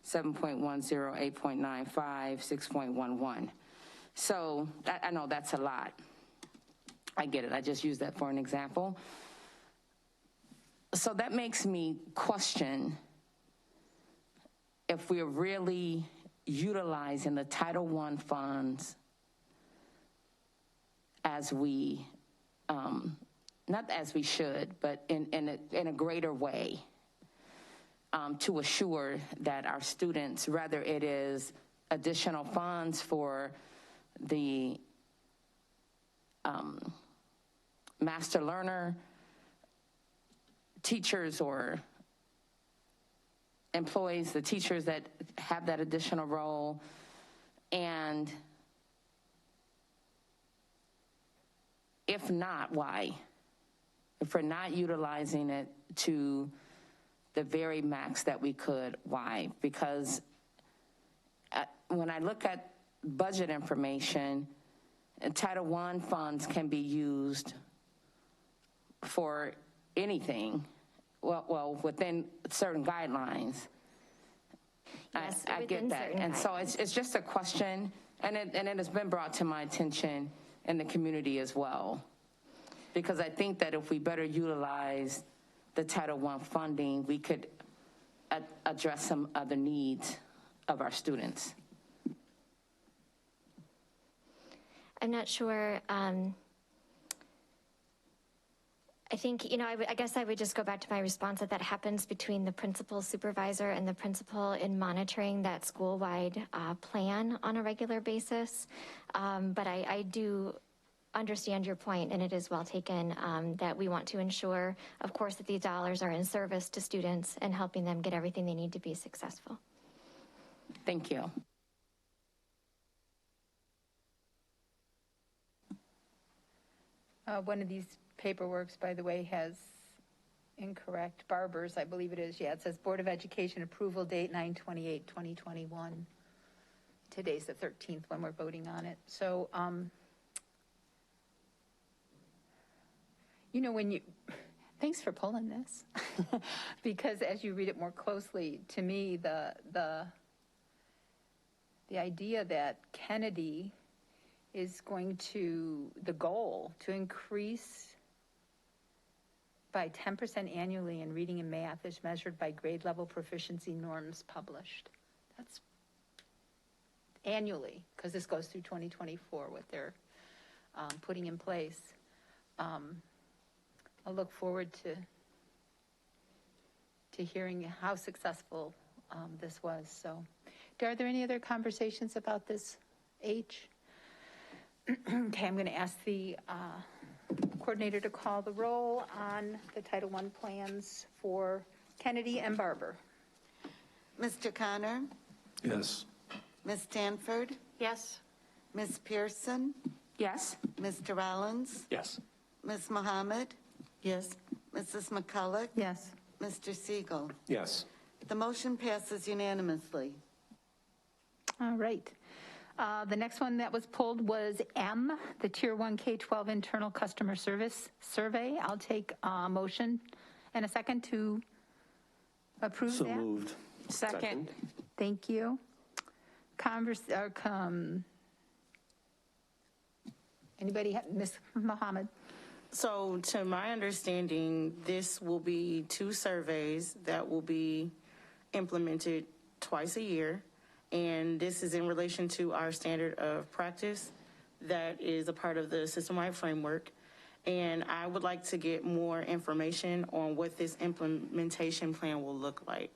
7.10, 8.95, 6.11. So I know that's a lot. I get it. I just used that for an example. So that makes me question if we're really utilizing the Title I funds as we, not as we should, but in a greater way, to assure that our students, whether it is additional funds for the master learner, teachers or employees, the teachers that have that additional role, and if not, why? If we're not utilizing it to the very max that we could, why? Because when I look at budget information, Title I funds can be used for anything, well within certain guidelines. Yes, I get that. And so it's just a question, and it has been brought to my attention in the community as well. Because I think that if we better utilize the Title I funding, we could address some other needs of our students. I'm not sure. I think, I guess I would just go back to my response that happens between the principal supervisor and the principal in monitoring that school-wide plan on a regular basis. But I do understand your point, and it is well taken, that we want to ensure, of course, that these dollars are in service to students and helping them get everything they need to be successful. Thank you. One of these paperworks, by the way, has incorrect Barber's, I believe it is. Yeah, it says Board of Education approval date 9/28/2021. Today's the 13th when we're voting on it. So, thanks for pulling this, because as you read it more closely, to me, the idea that Kennedy is going to, the goal to increase by 10% annually in reading and math is measured by grade level proficiency norms published. That's annually, because this goes through 2024, what they're putting in place. I'll look forward to hearing how successful this was. So, are there any other conversations about this, H? Okay, I'm going to ask the coordinator to call the roll on the Title I plans for Kennedy and Barber. Mr. Connor? Yes. Ms. Stanford? Yes. Ms. Pearson? Yes. Mr. Rollins? Yes. Ms. Mohammed? Yes. Mrs. McCulloch? Yes. Mr. Siegel? Yes. The motion passes unanimously. All right. The next one that was pulled was M, the Tier 1 K-12 Internal Customer Service Survey. I'll take a motion and a second to approve So that. moved. Second. Thank you. Anybody, Ms. Mohammed? So to my understanding, this will be 2 surveys that will be implemented twice a year. And this is in relation to our standard of practice that is a part of the system-wide framework. And I would like to get more information on what this implementation plan will look like.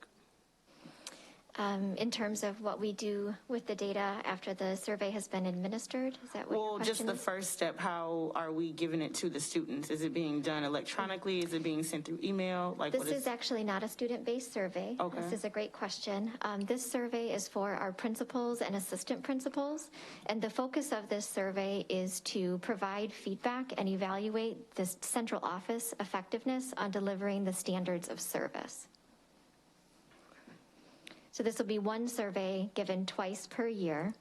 In terms of what we do with the data after the survey has been administered? Is that what your Well, question just the is? first step, how are we giving it to the students? Is it being done electronically? Is it being sent through email? Like, This what is actually not a student-based survey. Okay. This is a great question. This survey is for our principals and assistant principals, and the focus of this survey is to provide feedback and evaluate the central office effectiveness on delivering the standards of service. So this will be one survey given twice per year.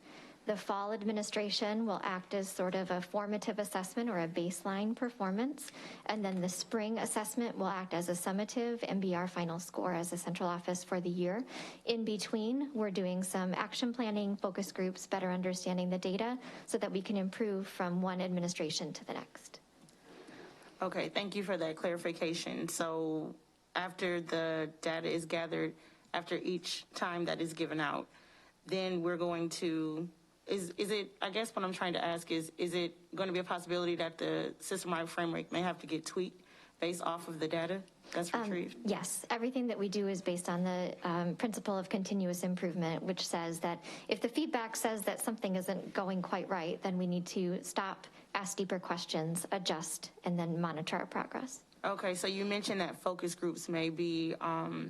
The fall administration will act as sort of a formative assessment or a baseline performance. And then the spring assessment will act as a summative and be our final score as a central office for the year. In between, we're doing some action planning, focus groups, better understanding the data so that we can improve from one administration to the next. Okay, thank you for that clarification. So after the data is gathered, after each time that is given out, then we're going to, is it, I guess what I'm trying to ask is it going to be a possibility that the system-wide framework may have to get tweaked based off of the data that's retrieved? Yes, everything that we do is based on the principle of continuous improvement, which says that if the feedback says that something isn't going quite right, then we need to stop, ask deeper questions, adjust, and then monitor our progress. Okay, so you mentioned that focus groups may be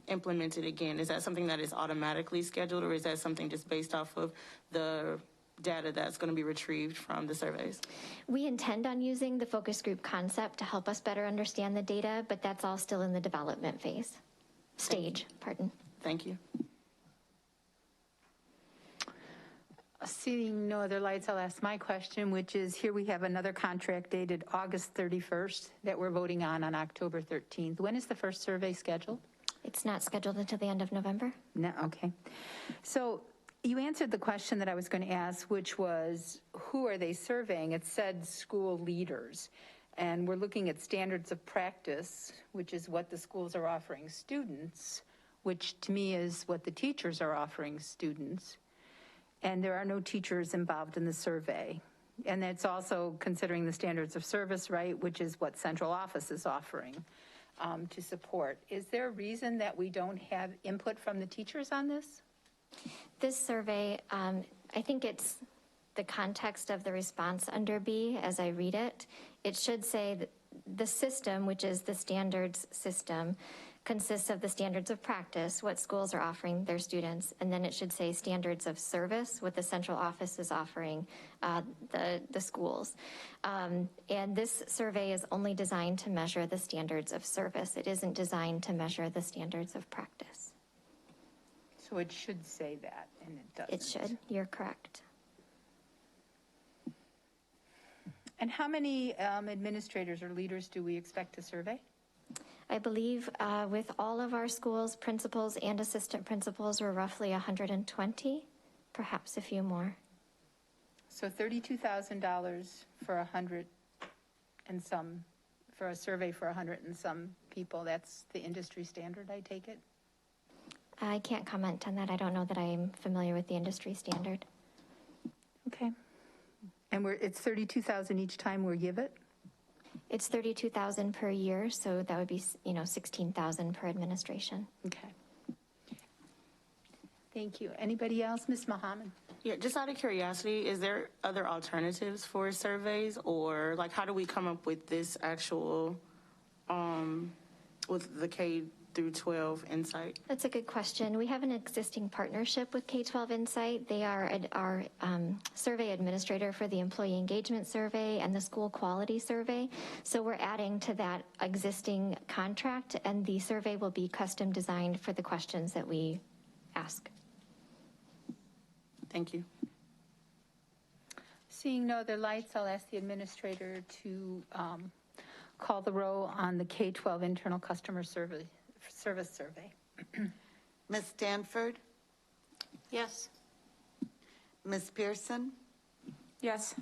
implemented again. Is that something that is automatically scheduled, or is that something just based off of the data that's going to be retrieved from the surveys? We intend on using the focus group concept to help us better understand the data, but that's all still in the development stage. Thank you. Seeing no other lights, I'll ask my question, which is, here we have another contract dated August 31st that we're voting on October 13th. When is the first survey scheduled? It's not scheduled until the end of November. No, okay. So you answered the question that I was going to ask, which was, who are they surveying? It said school leaders. And we're looking at standards of practice, which is what the schools are offering students, which to me is what the teachers are offering students. And there are no teachers involved in the survey. And it's also considering the standards of service, right, which is what central office is offering to support. Is there a reason that we don't have input from the teachers on this? This survey, I think it's the context of the response under B as I read it. It should say that the system, which is the standards system, consists of the standards of practice, what schools are offering their students, and then it should say standards of service, what the central office is offering the schools. And this survey is only designed to measure the standards of service. It isn't designed to measure the standards of practice. So it should say that, and it doesn't. It should. You're correct. And how many administrators or leaders do we expect to survey? I believe with all of our schools, principals and assistant principals, we're roughly 120, perhaps a few more. So $32,000 for 100 and some, for a survey for 100 and some people. That's the industry standard, I take it? I can't comment on that. I don't know that I'm familiar with the industry standard. Okay. And it's $32,000 each time we give it? It's $32,000 per year, so that would be, $16,000 per administration. Okay. Thank you. Anybody else? Ms. Mohammed? Yeah, just out of curiosity, is there other alternatives for surveys, or like how do we come up with this actual, with the K through 12 Insight? That's a good question. We have an existing partnership with K-12 Insight. They are our survey administrator for the employee engagement survey and the school quality survey. So we're adding to that existing contract, and the survey will be custom designed for the questions that we ask. Thank you. Seeing no other lights, I'll ask the administrator to call the roll on the K-12 internal customer service survey. Ms. Stanford? Yes. Ms. Pearson? Yes.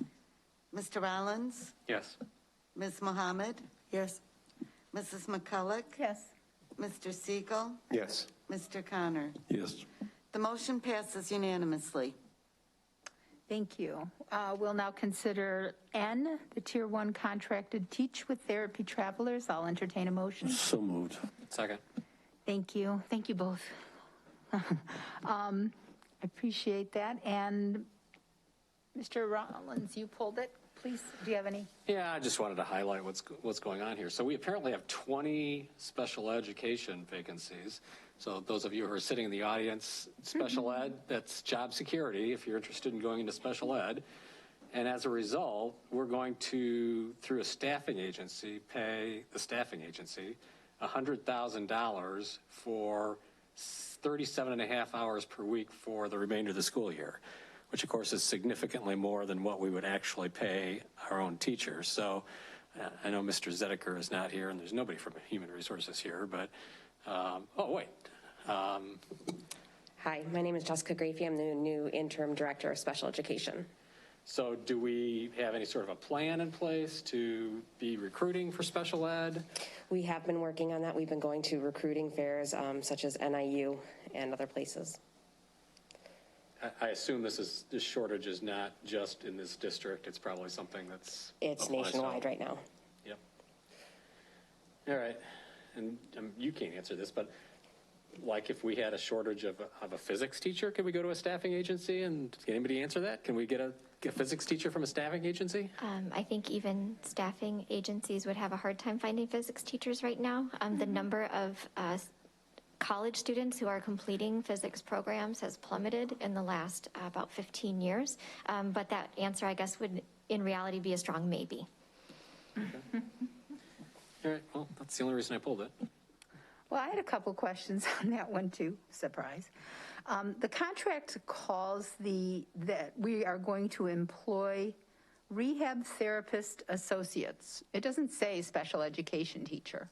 Mr. Rollins? Yes. Ms. Mohammed? Yes. Mrs. McCulloch? Yes. Mr. Siegel? Yes. Mr. Connor? Yes. The motion passes unanimously. Thank you. We'll now consider N, the Tier 1 contracted Teach with Therapy Travelers. I'll entertain a motion. So moved. Second. Thank you. Thank you both. I appreciate that. And Mr. Rollins, you pulled it. Please, do you have any? Yeah, I just wanted to highlight what's going on here. So we apparently have 20 special education vacancies. So those of you who are sitting in the audience, special ed, that's job security if you're interested in going into special ed. And as a result, we're going to, through a staffing agency, pay the staffing agency $100,000 for 37 and a half hours per week for the remainder of the school year, which of course is significantly more than what we would actually pay our own teachers. So I know Mr. Zedeker is not here and there's nobody from Human Resources here, but, oh wait. Hi, my name is Jessica Grafey. I'm the new interim director of special education. So do we have any sort of a plan in place to be recruiting for special ed? We have been working on that. We've been going to recruiting fairs such as NIU and other places. I assume this shortage is not just in this district. It's probably something that's It's nationwide right now. Yep. All right. And you can't answer this, but like if we had a shortage of a physics teacher, could we go to a staffing agency and can anybody answer that? Can we get a physics teacher from a staffing agency? I think even staffing agencies would have a hard time finding physics teachers right now. The number of college students who are completing physics programs has plummeted in the last about 15 years. But that answer, I guess, would in reality be a strong maybe. Okay. All right. Well, that's the only reason I pulled it. Well, I had a couple questions on that one too, surprise. The contract calls that we are going to employ rehab therapist associates. It doesn't say special education teacher.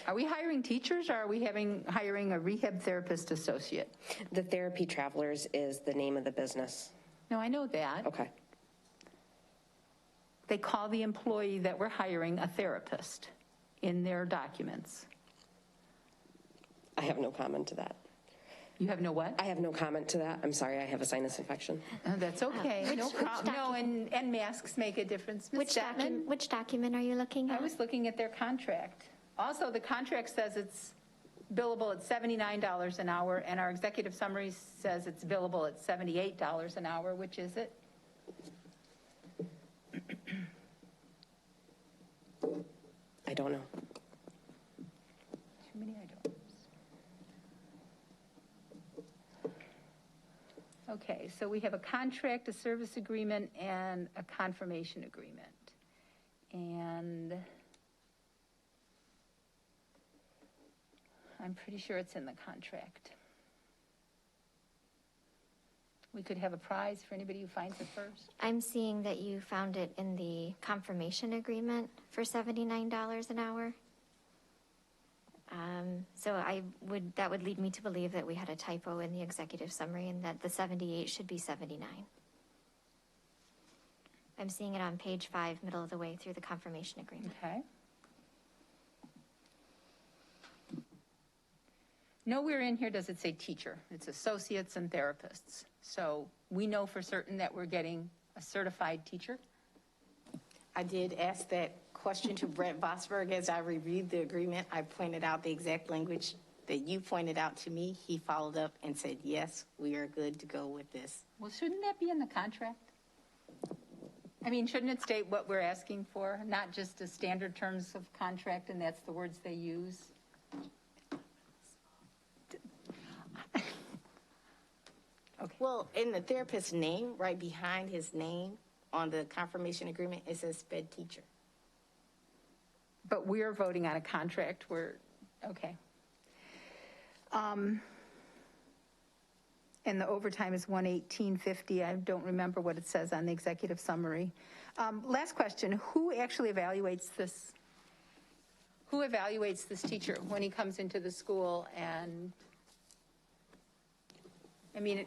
Are we hiring teachers or are we hiring a rehab therapist associate? The Therapy Travelers is the name of the business. No, I know that. Okay. They call the employee that we're hiring a therapist in their documents. I have no comment to that. You have no what? I have no comment to that. I'm sorry, I have a sinus infection. That's okay. Which No problem. No, document? and masks make a difference. Ms. Chapman? Which document are you looking I at? was looking at their contract. Also, the contract says it's billable at $79 an hour, and our executive summary says it's billable at $78 an hour. Which is it? I don't know. Too many I don't. Okay, so we have a contract, a service agreement, and a confirmation agreement. And I'm pretty sure it's in the contract. We could have a prize for anybody who finds it first. I'm seeing that you found it in the confirmation agreement for $79 an hour. So that would lead me to believe that we had a typo in the executive summary and that the 78 should be 79. I'm seeing it on page 5, middle of the way through the confirmation agreement. Okay. Nowhere in here does it say teacher. It's associates and therapists. So we know for certain that we're getting a certified teacher. I did ask that question to Brett Vosberg as I reviewed the agreement. I pointed out the exact language that you pointed out to me. He followed up and said, yes, we are good to go with this. Well, shouldn't that be in the contract? I mean, shouldn't it state what we're asking for, not just the standard terms of contract, and that's the words they use? Okay. Well, in the therapist's name, right behind his name on the confirmation agreement, it says sped teacher. But we're voting on a contract where, okay. And the overtime is $118.50. I don't remember what it says on the executive summary. Last question, who actually evaluates this? Who evaluates this teacher when he comes into the school? And I mean,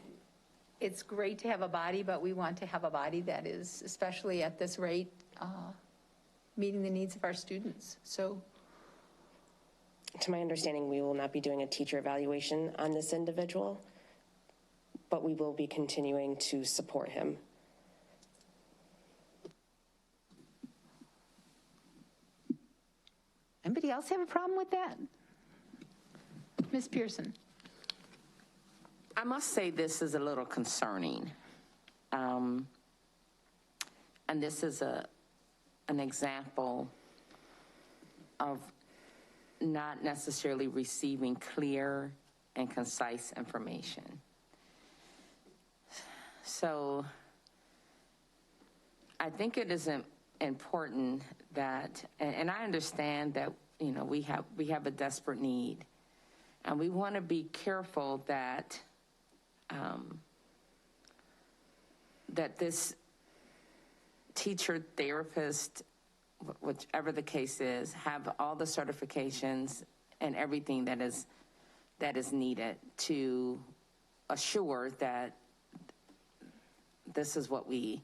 it's great to have a body, but we want to have a body that is, especially at this rate, meeting the needs of our students. So, to my understanding, we will not be doing a teacher evaluation on this individual, but we will be continuing to support him. Anybody else have a problem with that? Ms. Pearson. I must say this is a little concerning. And this is an example of not necessarily receiving clear and concise information. So I think it is important that, and I understand that, you know, we have a desperate need, and we want to be careful that that this teacher, therapist, whichever the case is, have all the certifications and everything that is needed to assure that this is what we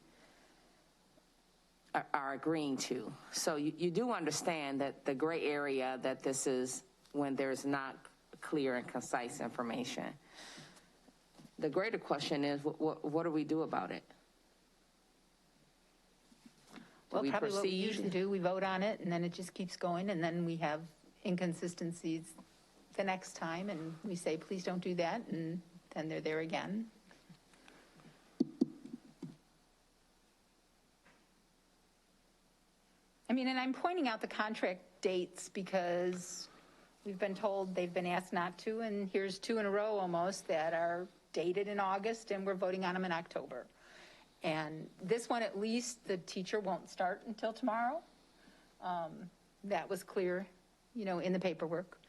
are agreeing to. So you do understand that the gray area that this is when there's not clear and concise information. The greater question is, what do we do about it? Well, probably what we usually do, we vote on it, and then it just keeps going, and then we have inconsistencies the next time, and we say, please don't do that, and then they're there again. I mean, and I'm pointing out the contract dates because we've been told they've been asked not to, and here's 2 in a row almost that are dated in August, and we're voting on them in October. And this one, at least, the teacher won't start until tomorrow. That was clear, you know, in the paperwork.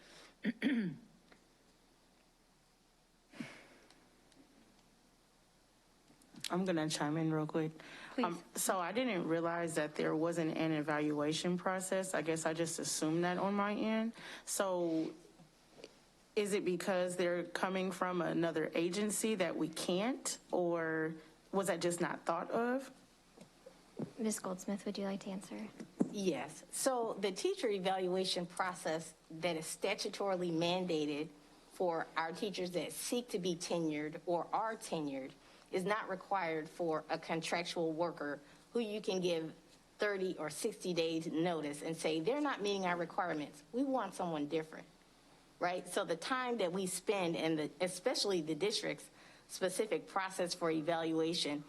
I'm going to chime in real quick. Please. So I didn't realize that there wasn't an evaluation process. I guess I just assumed that on my end. So is it because they're coming from another agency that we can't, or was that just not thought of? Ms. Goldsmith, would you like to answer? Yes. So the teacher evaluation process that is statutorily mandated for our teachers that seek to be tenured or are tenured is not required for a contractual worker who you can give 30 or 60 days notice and say, they're not meeting our requirements. We want someone different, right? So the time that we spend, and especially the district's specific process for evaluation,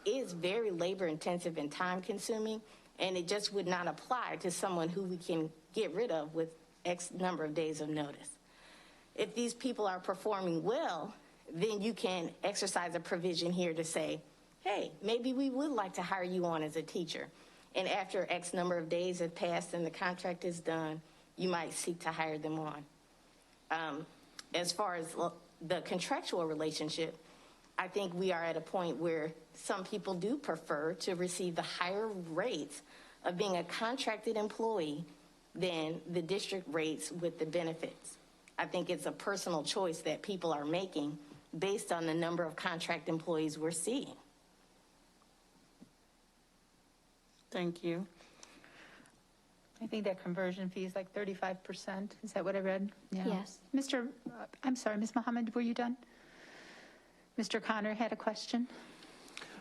is very labor intensive and time consuming, and it just would not apply to someone who we can get rid of with X number of days of notice. If these people are performing well, then you can exercise a provision here to say, hey, maybe we would like to hire you on as a teacher. And after X number of days have passed and the contract is done, you might seek to hire them on. As far as the contractual relationship, I think we are at a point where some people do prefer to receive the higher rates of being a contracted employee than the district rates with the benefits. I think it's a personal choice that people are making based on the number of contract employees we're seeing. Thank you. I think that conversion fee is like 35%. Is that what I read? Yeah. Yes. I'm sorry, Ms. Mohammed, were you done? Mr. Connor had a question.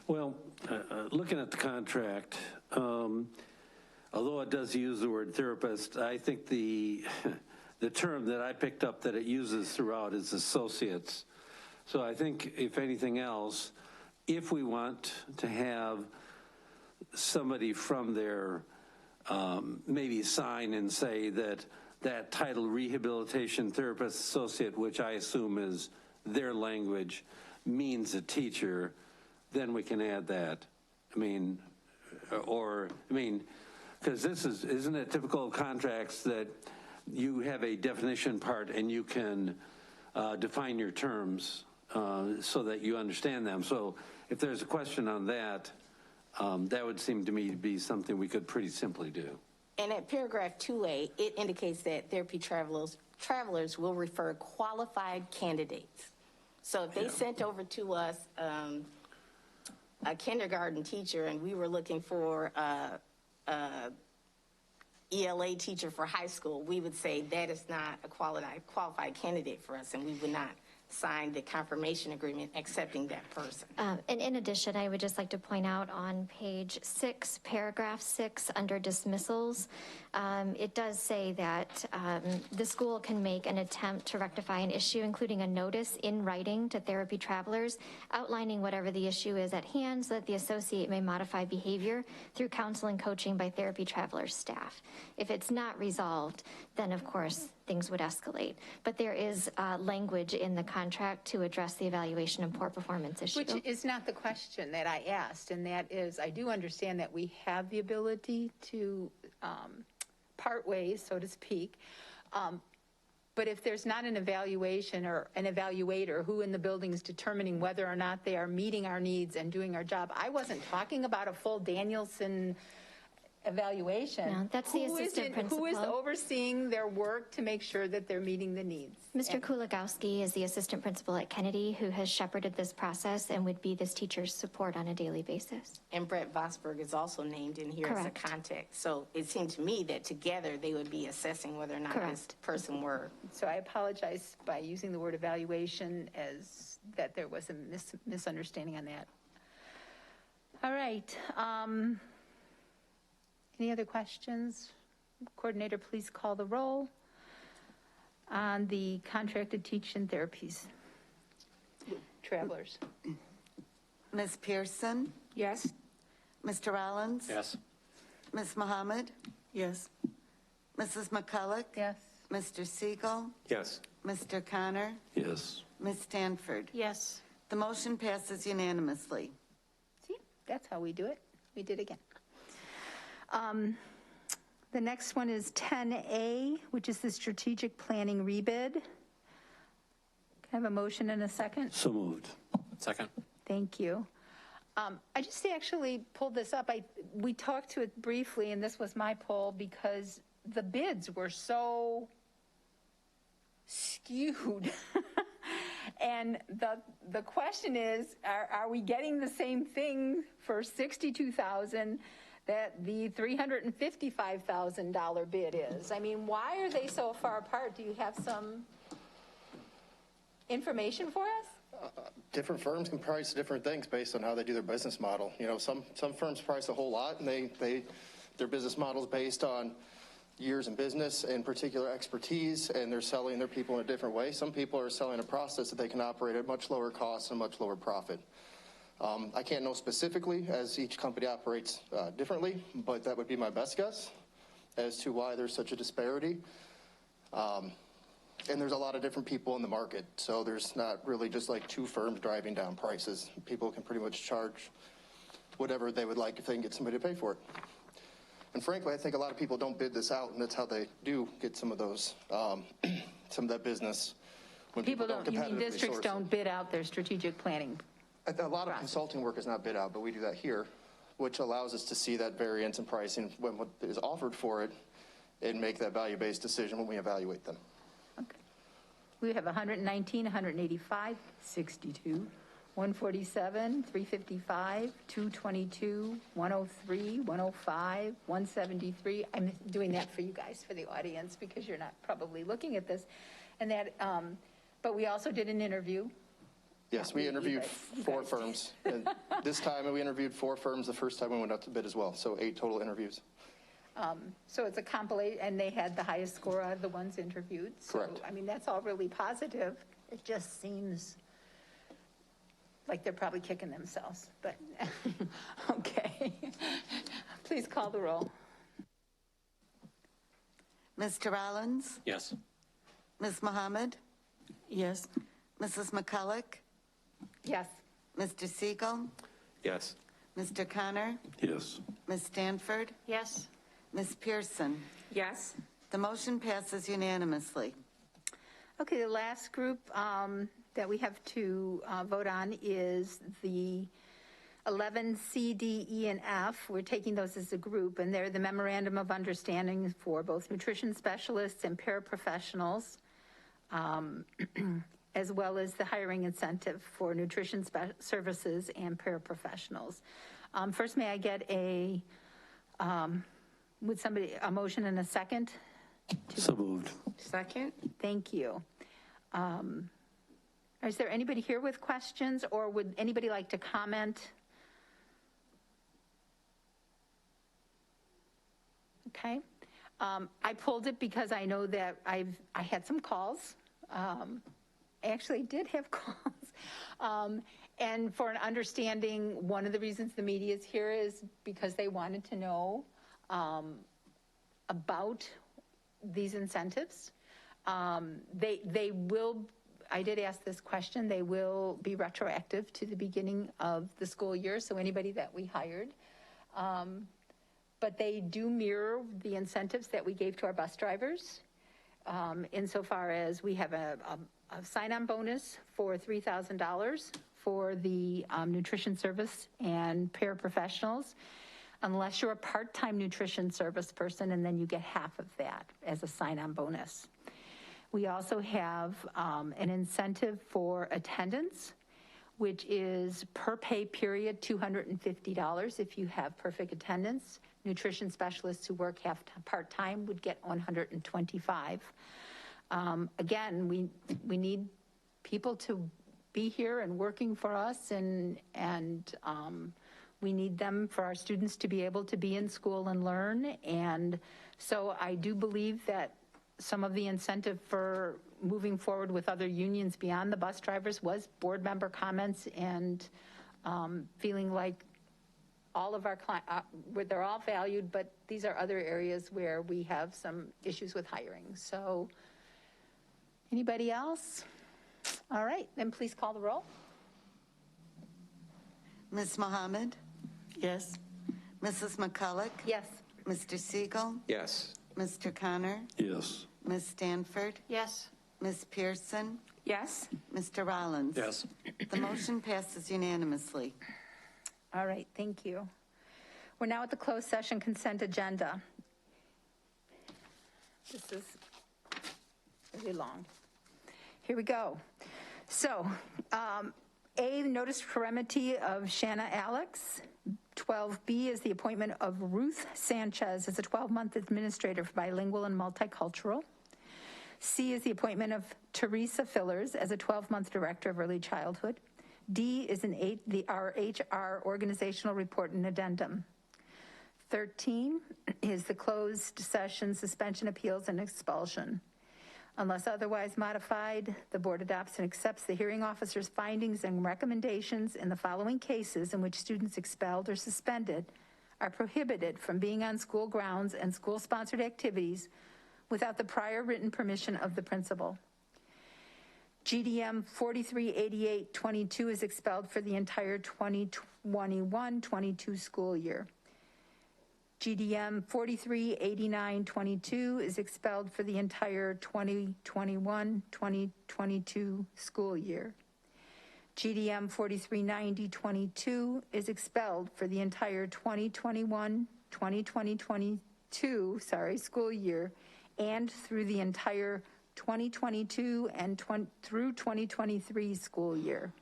Well, looking at the contract, although it does use the word therapist, I think the term that I picked up that it uses throughout is associates. So I think, if anything else, if we want to have somebody from there maybe sign and say that title, rehabilitation therapist associate, which I assume is their language, means a teacher, then we can add that. I mean, because isn't it typical of contracts that you have a definition part and you can define your terms so that you understand them. So if there's a question on that, that would seem to me to be something we could pretty simply do. And at paragraph 2A, it indicates that therapy travelers will refer qualified candidates. So if they sent over to us a kindergarten teacher and we were looking for a ELA teacher for high school, we would say that is not a qualified candidate for us, and we would not sign the confirmation agreement accepting that person. And in addition, I would just like to point out on page 6, paragraph 6, under dismissals, it does say that the school can make an attempt to rectify an issue, including a notice in writing to therapy travelers, outlining whatever the issue is at hand so that the associate may modify behavior through counseling coaching by therapy travelers staff. If it's not resolved, then of course things would escalate. But there is language in the contract to address the evaluation and poor performance issue. Which is not the question that I asked, and that is, I do understand that we have the ability to part ways, so to speak, but if there's not an evaluation or an evaluator who in the building is determining whether or not they are meeting our needs and doing our job, I wasn't talking about a full Danielson evaluation. No, that's the assistant principal. Who is overseeing their work to make sure that they're meeting the needs? Mr. Kuligowski is the assistant principal at Kennedy who has shepherded this process and would be this teacher's support on a daily basis. And Brett Vosberg is also named in here as a contact. So it seemed to me that together they would be assessing whether or not this person were. So I apologize by using the word evaluation as that there was a misunderstanding on that. All right. Any other questions? Coordinator, please call the roll on the contracted teach and therapies travelers. Ms. Pearson? Yes. Mr. Rollins? Yes. Ms. Mohammed? Yes. Mrs. McCulloch? Yes. Mr. Siegel? Yes. Mr. Connor? Yes. Ms. Stanford? Yes. The motion passes unanimously. See, that's how we do it. We did again. The next one is 10A, which is the strategic planning rebid. Can I have a motion and a second? So moved. Second. Thank you. I just actually pulled this up. We talked to it briefly, and this was my poll because the bids were so skewed. And the question is, are we getting the same thing for $62,000 that the $355,000 bid is? I mean, why are they so far apart? Do you have some information for us? Different firms can price different things based on how they do their business model. You know, some firms price a whole lot, and their business model is based on years in business and particular expertise, and they're selling their people in a different way. Some people are selling a process that they can operate at much lower costs and much lower profit. I can't know specifically, as each company operates differently, but that would be my best guess as to why there's such a disparity. And there's a lot of different people in the market, so there's not really just like two firms driving down prices. People can pretty much charge whatever they would like if they can get somebody to pay for it. And frankly, I think a lot of people don't bid this out, and that's how they do get some of those, some of that business. When People don't, you mean districts source don't bid out their strategic planning? A lot of consulting work is not bid out, but we do that here, which allows us to see that variance in pricing when what is offered for it and make that value-based decision when we evaluate them. Okay. We have 119, 185, 62, 147, 355, 222, 103, 105, 173. I'm doing that for you guys, for the audience, because you're not probably looking at this. And that, but we also did an interview. Yes, we interviewed four firms. And this time we interviewed four firms the first time we went out to bid as well, so 8 total interviews. So it's a compilation, and they had the highest score out of the ones interviewed. Correct. So, I mean, that's all really positive. It just seems like they're probably kicking themselves, but okay. Please call the roll. Mr. Rollins? Yes. Ms. Mohammed? Yes. Mrs. McCulloch? Yes. Mr. Siegel? Yes. Mr. Connor? Yes. Ms. Stanford? Yes. Ms. Pearson? Yes. The motion passes unanimously. Okay, the last group, that we have to vote on is the 11, C, D, E, and F. We're taking those as a group, and they're the memorandum of understanding for both nutrition specialists and paraprofessionals, as well as the hiring incentive for nutrition services and paraprofessionals. First, may I get a motion and a second? So moved. Second? Thank you. Is there anybody here with questions, or would anybody like to comment? Okay. I pulled it because I know that I had some calls. I actually did have calls. And for an understanding, one of the reasons the media is here is because they wanted to know about these incentives. They will, I did ask this question, they will be retroactive to the beginning of the school year, so anybody that we hired. But they do mirror the incentives that we gave to our bus drivers, insofar as we have a sign-on bonus for $3,000 for the nutrition service and paraprofessionals, unless you're a part-time nutrition service person, and then you get half of that as a sign-on bonus. We also have an incentive for attendance, which is per pay period $250 if you have perfect attendance. Nutrition specialists who work part-time would get $125. Again, we need people to be here and working for us, and we need them for our students to be able to be in school and learn. And so I do believe that some of the incentive for moving forward with other unions beyond the bus drivers was board member comments and feeling like all of our clients, they're all valued, but these are other areas where we have some issues with hiring. So anybody else? All right, then please call the roll. Ms. Mohammed? Yes. Mrs. McCulloch? Yes. Mr. Siegel? Yes. Mr. Connor? Yes. Ms. Stanford? Yes. Ms. Pearson? Yes. Mr. Rollins? Yes. The motion passes unanimously. All right, thank you. We're now at the closed session consent agenda. This is really long. Here we go. So, A, notice remedy of Shanna Alex. 12B is the appointment of Ruth Sanchez as a 12-month administrator for bilingual and multicultural. C is the appointment of Teresa Fillers as a 12-month director of early childhood. D is our HR organizational report and addendum. 13 is the closed session suspension, appeals, and expulsion. Unless otherwise modified, the board adopts and accepts the hearing officer's findings and recommendations in the following cases in which students expelled or suspended are prohibited from being on school grounds and school-sponsored activities without the prior written permission of the principal. GDM 438822 is expelled for the entire 2021-22 school year. GDM 438922 is expelled for the entire 2021-2022 school year. GDM 439022 is expelled for the entire 2021-2022 school year and through the entire 2022 and through 2023 school year.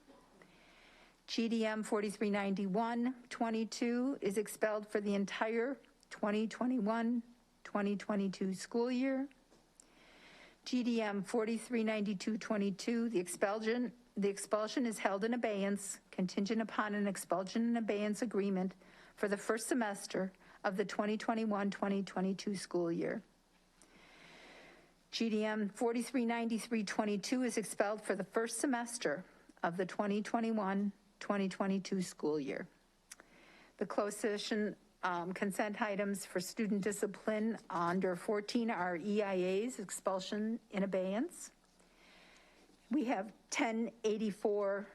GDM 439122 is expelled for the entire 2021-2022 school year. GDM 439222, the expulsion is held in abeyance, contingent upon an expulsion and abeyance agreement for the first semester of the 2021-2022 school year. GDM 439322 is expelled for the first semester of the 2021-2022 school year. The closed session consent items for student discipline under 14 are EIAs, expulsion in abeyance. We have 1084,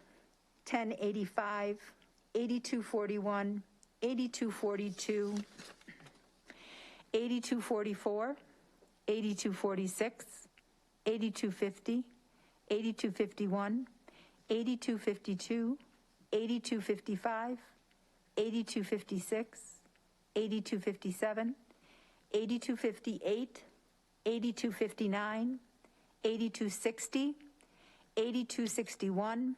1085, 8241, 8242, 8244, 8246, 8250, 8251, 8252, 8255, 8256, 8257, 8258, 8259, 8260, 8261,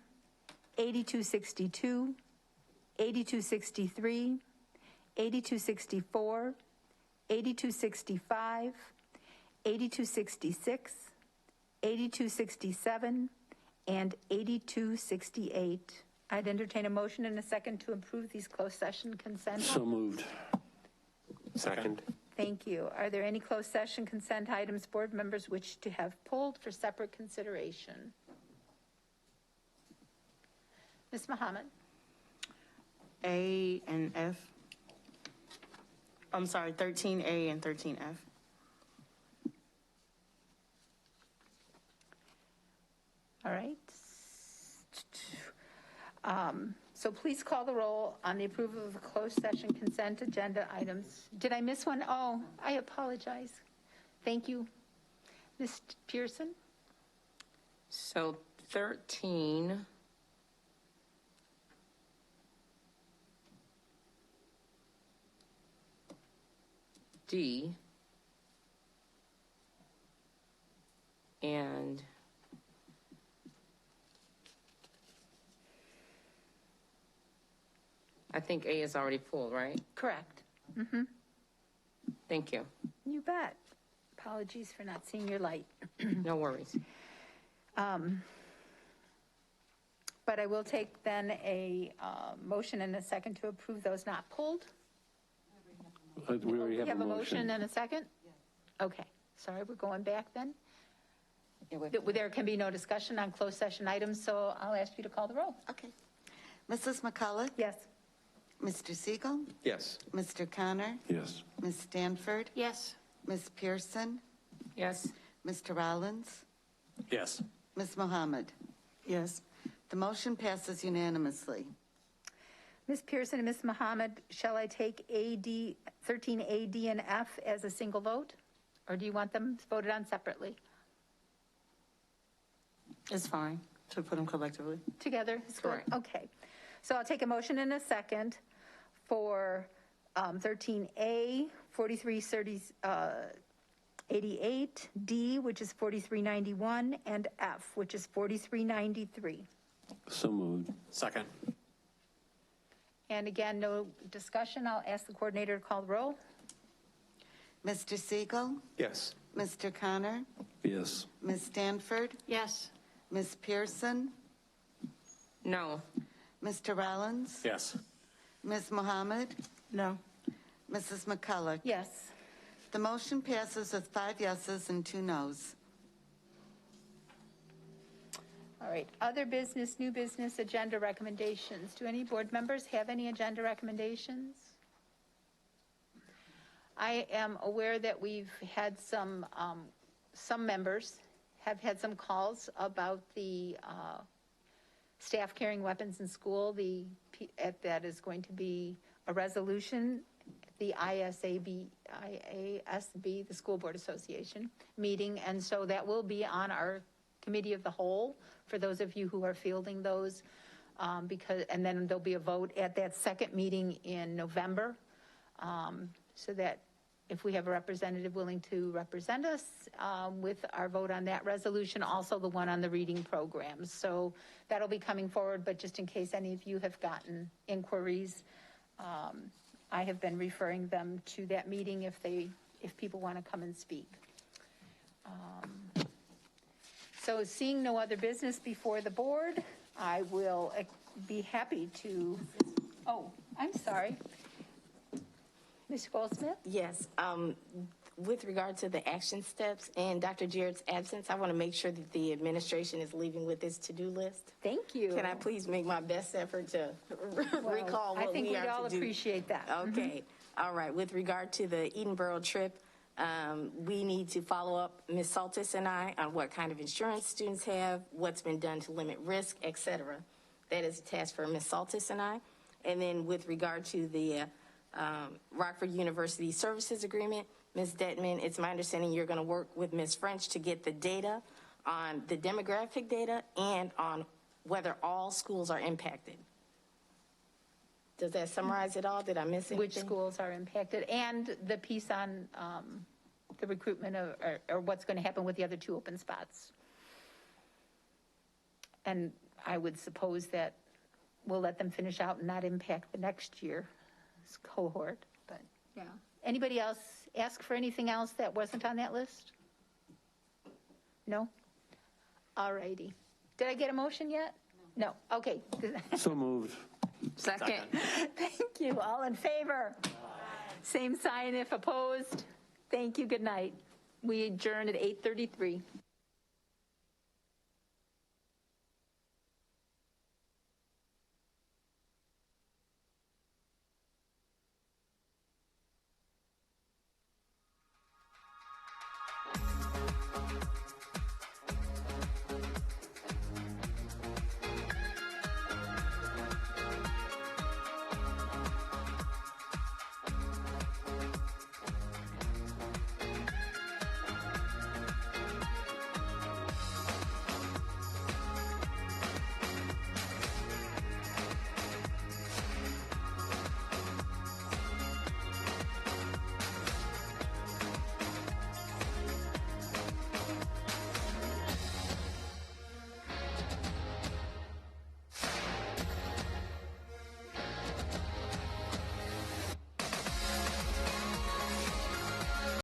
8262, 8263, 8264, 8265, 8266, 8267, and 8268. I'd entertain a motion and a second to approve these closed session consent. So moved. Second. Thank you. Are there any closed session consent items board members wish to have pulled for separate consideration? Ms. Mohammed? A and F. I'm sorry, 13A and 13F. All right. So please call the roll on the approval of the closed session consent agenda items. Did I miss one? Oh, I apologize. Thank you. Ms. Pearson? So 13. D. And I think A is already full, right? Correct. Mm-hmm. Thank you. You bet. Apologies for not seeing your light. No worries. But I will take then a motion and a second to approve those not pulled. We already have a motion. And a second? Okay. Sorry, we're going back then. Yeah, There can be no discussion on closed session items, so I'll ask you to call the roll. Okay. Mrs. McCullough? Yes. Mr. Siegel? Yes. Mr. Connor? Yes. Ms. Stanford? Yes. Ms. Pearson? Yes. Mr. Rollins? Yes. Ms. Mohammed? Yes. The motion passes unanimously. Ms. Pearson and Ms. Mohammed, shall I take 13A, D, and F as a single vote? Or do you want them voted on separately? It's fine to put them collectively. Together? Is good? Correct. Okay. So I'll take a motion and a second for 13A, 4388, D, which is 4391, and F, which is 4393. So moved. Second. And again, no discussion. I'll ask the coordinator to call the roll. Mr. Siegel? Yes. Mr. Connor? Yes. Ms. Stanford? Yes. Ms. Pearson? No. Mr. Rollins? Yes. Ms. Mohammed? No. Mrs. McCullough? Yes. The motion passes with 5 yeses and 2 nos. All right. Other business, new business, agenda recommendations. Do any board members have any agenda recommendations? I am aware that we've had some members have had some calls about the staff carrying weapons in school. That is going to be a resolution, the IASB, the School Board Association meeting. And so that will be on our committee of the whole for those of you who are fielding those, and then there'll be a vote at that second meeting in November, so that if we have a representative willing to represent us with our vote on that resolution, also the one on the reading programs. So that'll be coming forward, but just in case any of you have gotten inquiries, I have been referring them to that meeting if people want to come and speak. So seeing no other business before the board, I will be happy to, oh, I'm sorry. Ms. Goldsmith? Yes. With regard to the action steps and Dr. Jarrett's absence, I want to make sure that the administration is leaving with this to-do list. Thank you. Can I please make my best effort to recall what we are to do? I think we'd all appreciate that. Okay. All right. With regard to the Edinburgh trip, we need to follow up, Ms. Saltis and I, on what kind of insurance students have, what's been done to limit risk, et cetera. That is a task for Ms. Saltis and I. And then with regard to the Rockford University Services Agreement, Ms. Detman, it's my understanding you're going to work with Ms. French to get the data on the demographic data and on whether all schools are impacted. Does that summarize it all? Did I miss anything? Which schools are impacted, and the piece on the recruitment of, or what's going to happen with the other 2 open spots. And I would suppose that we'll let them finish out and not impact the next year's cohort, but yeah. Anybody else ask for anything else that wasn't on that list? No? All righty. Did I get a motion yet? No. Okay. So moved. Second. Thank you. All in favor? Same sign if opposed. Thank you. Good night. We adjourn at 8:33.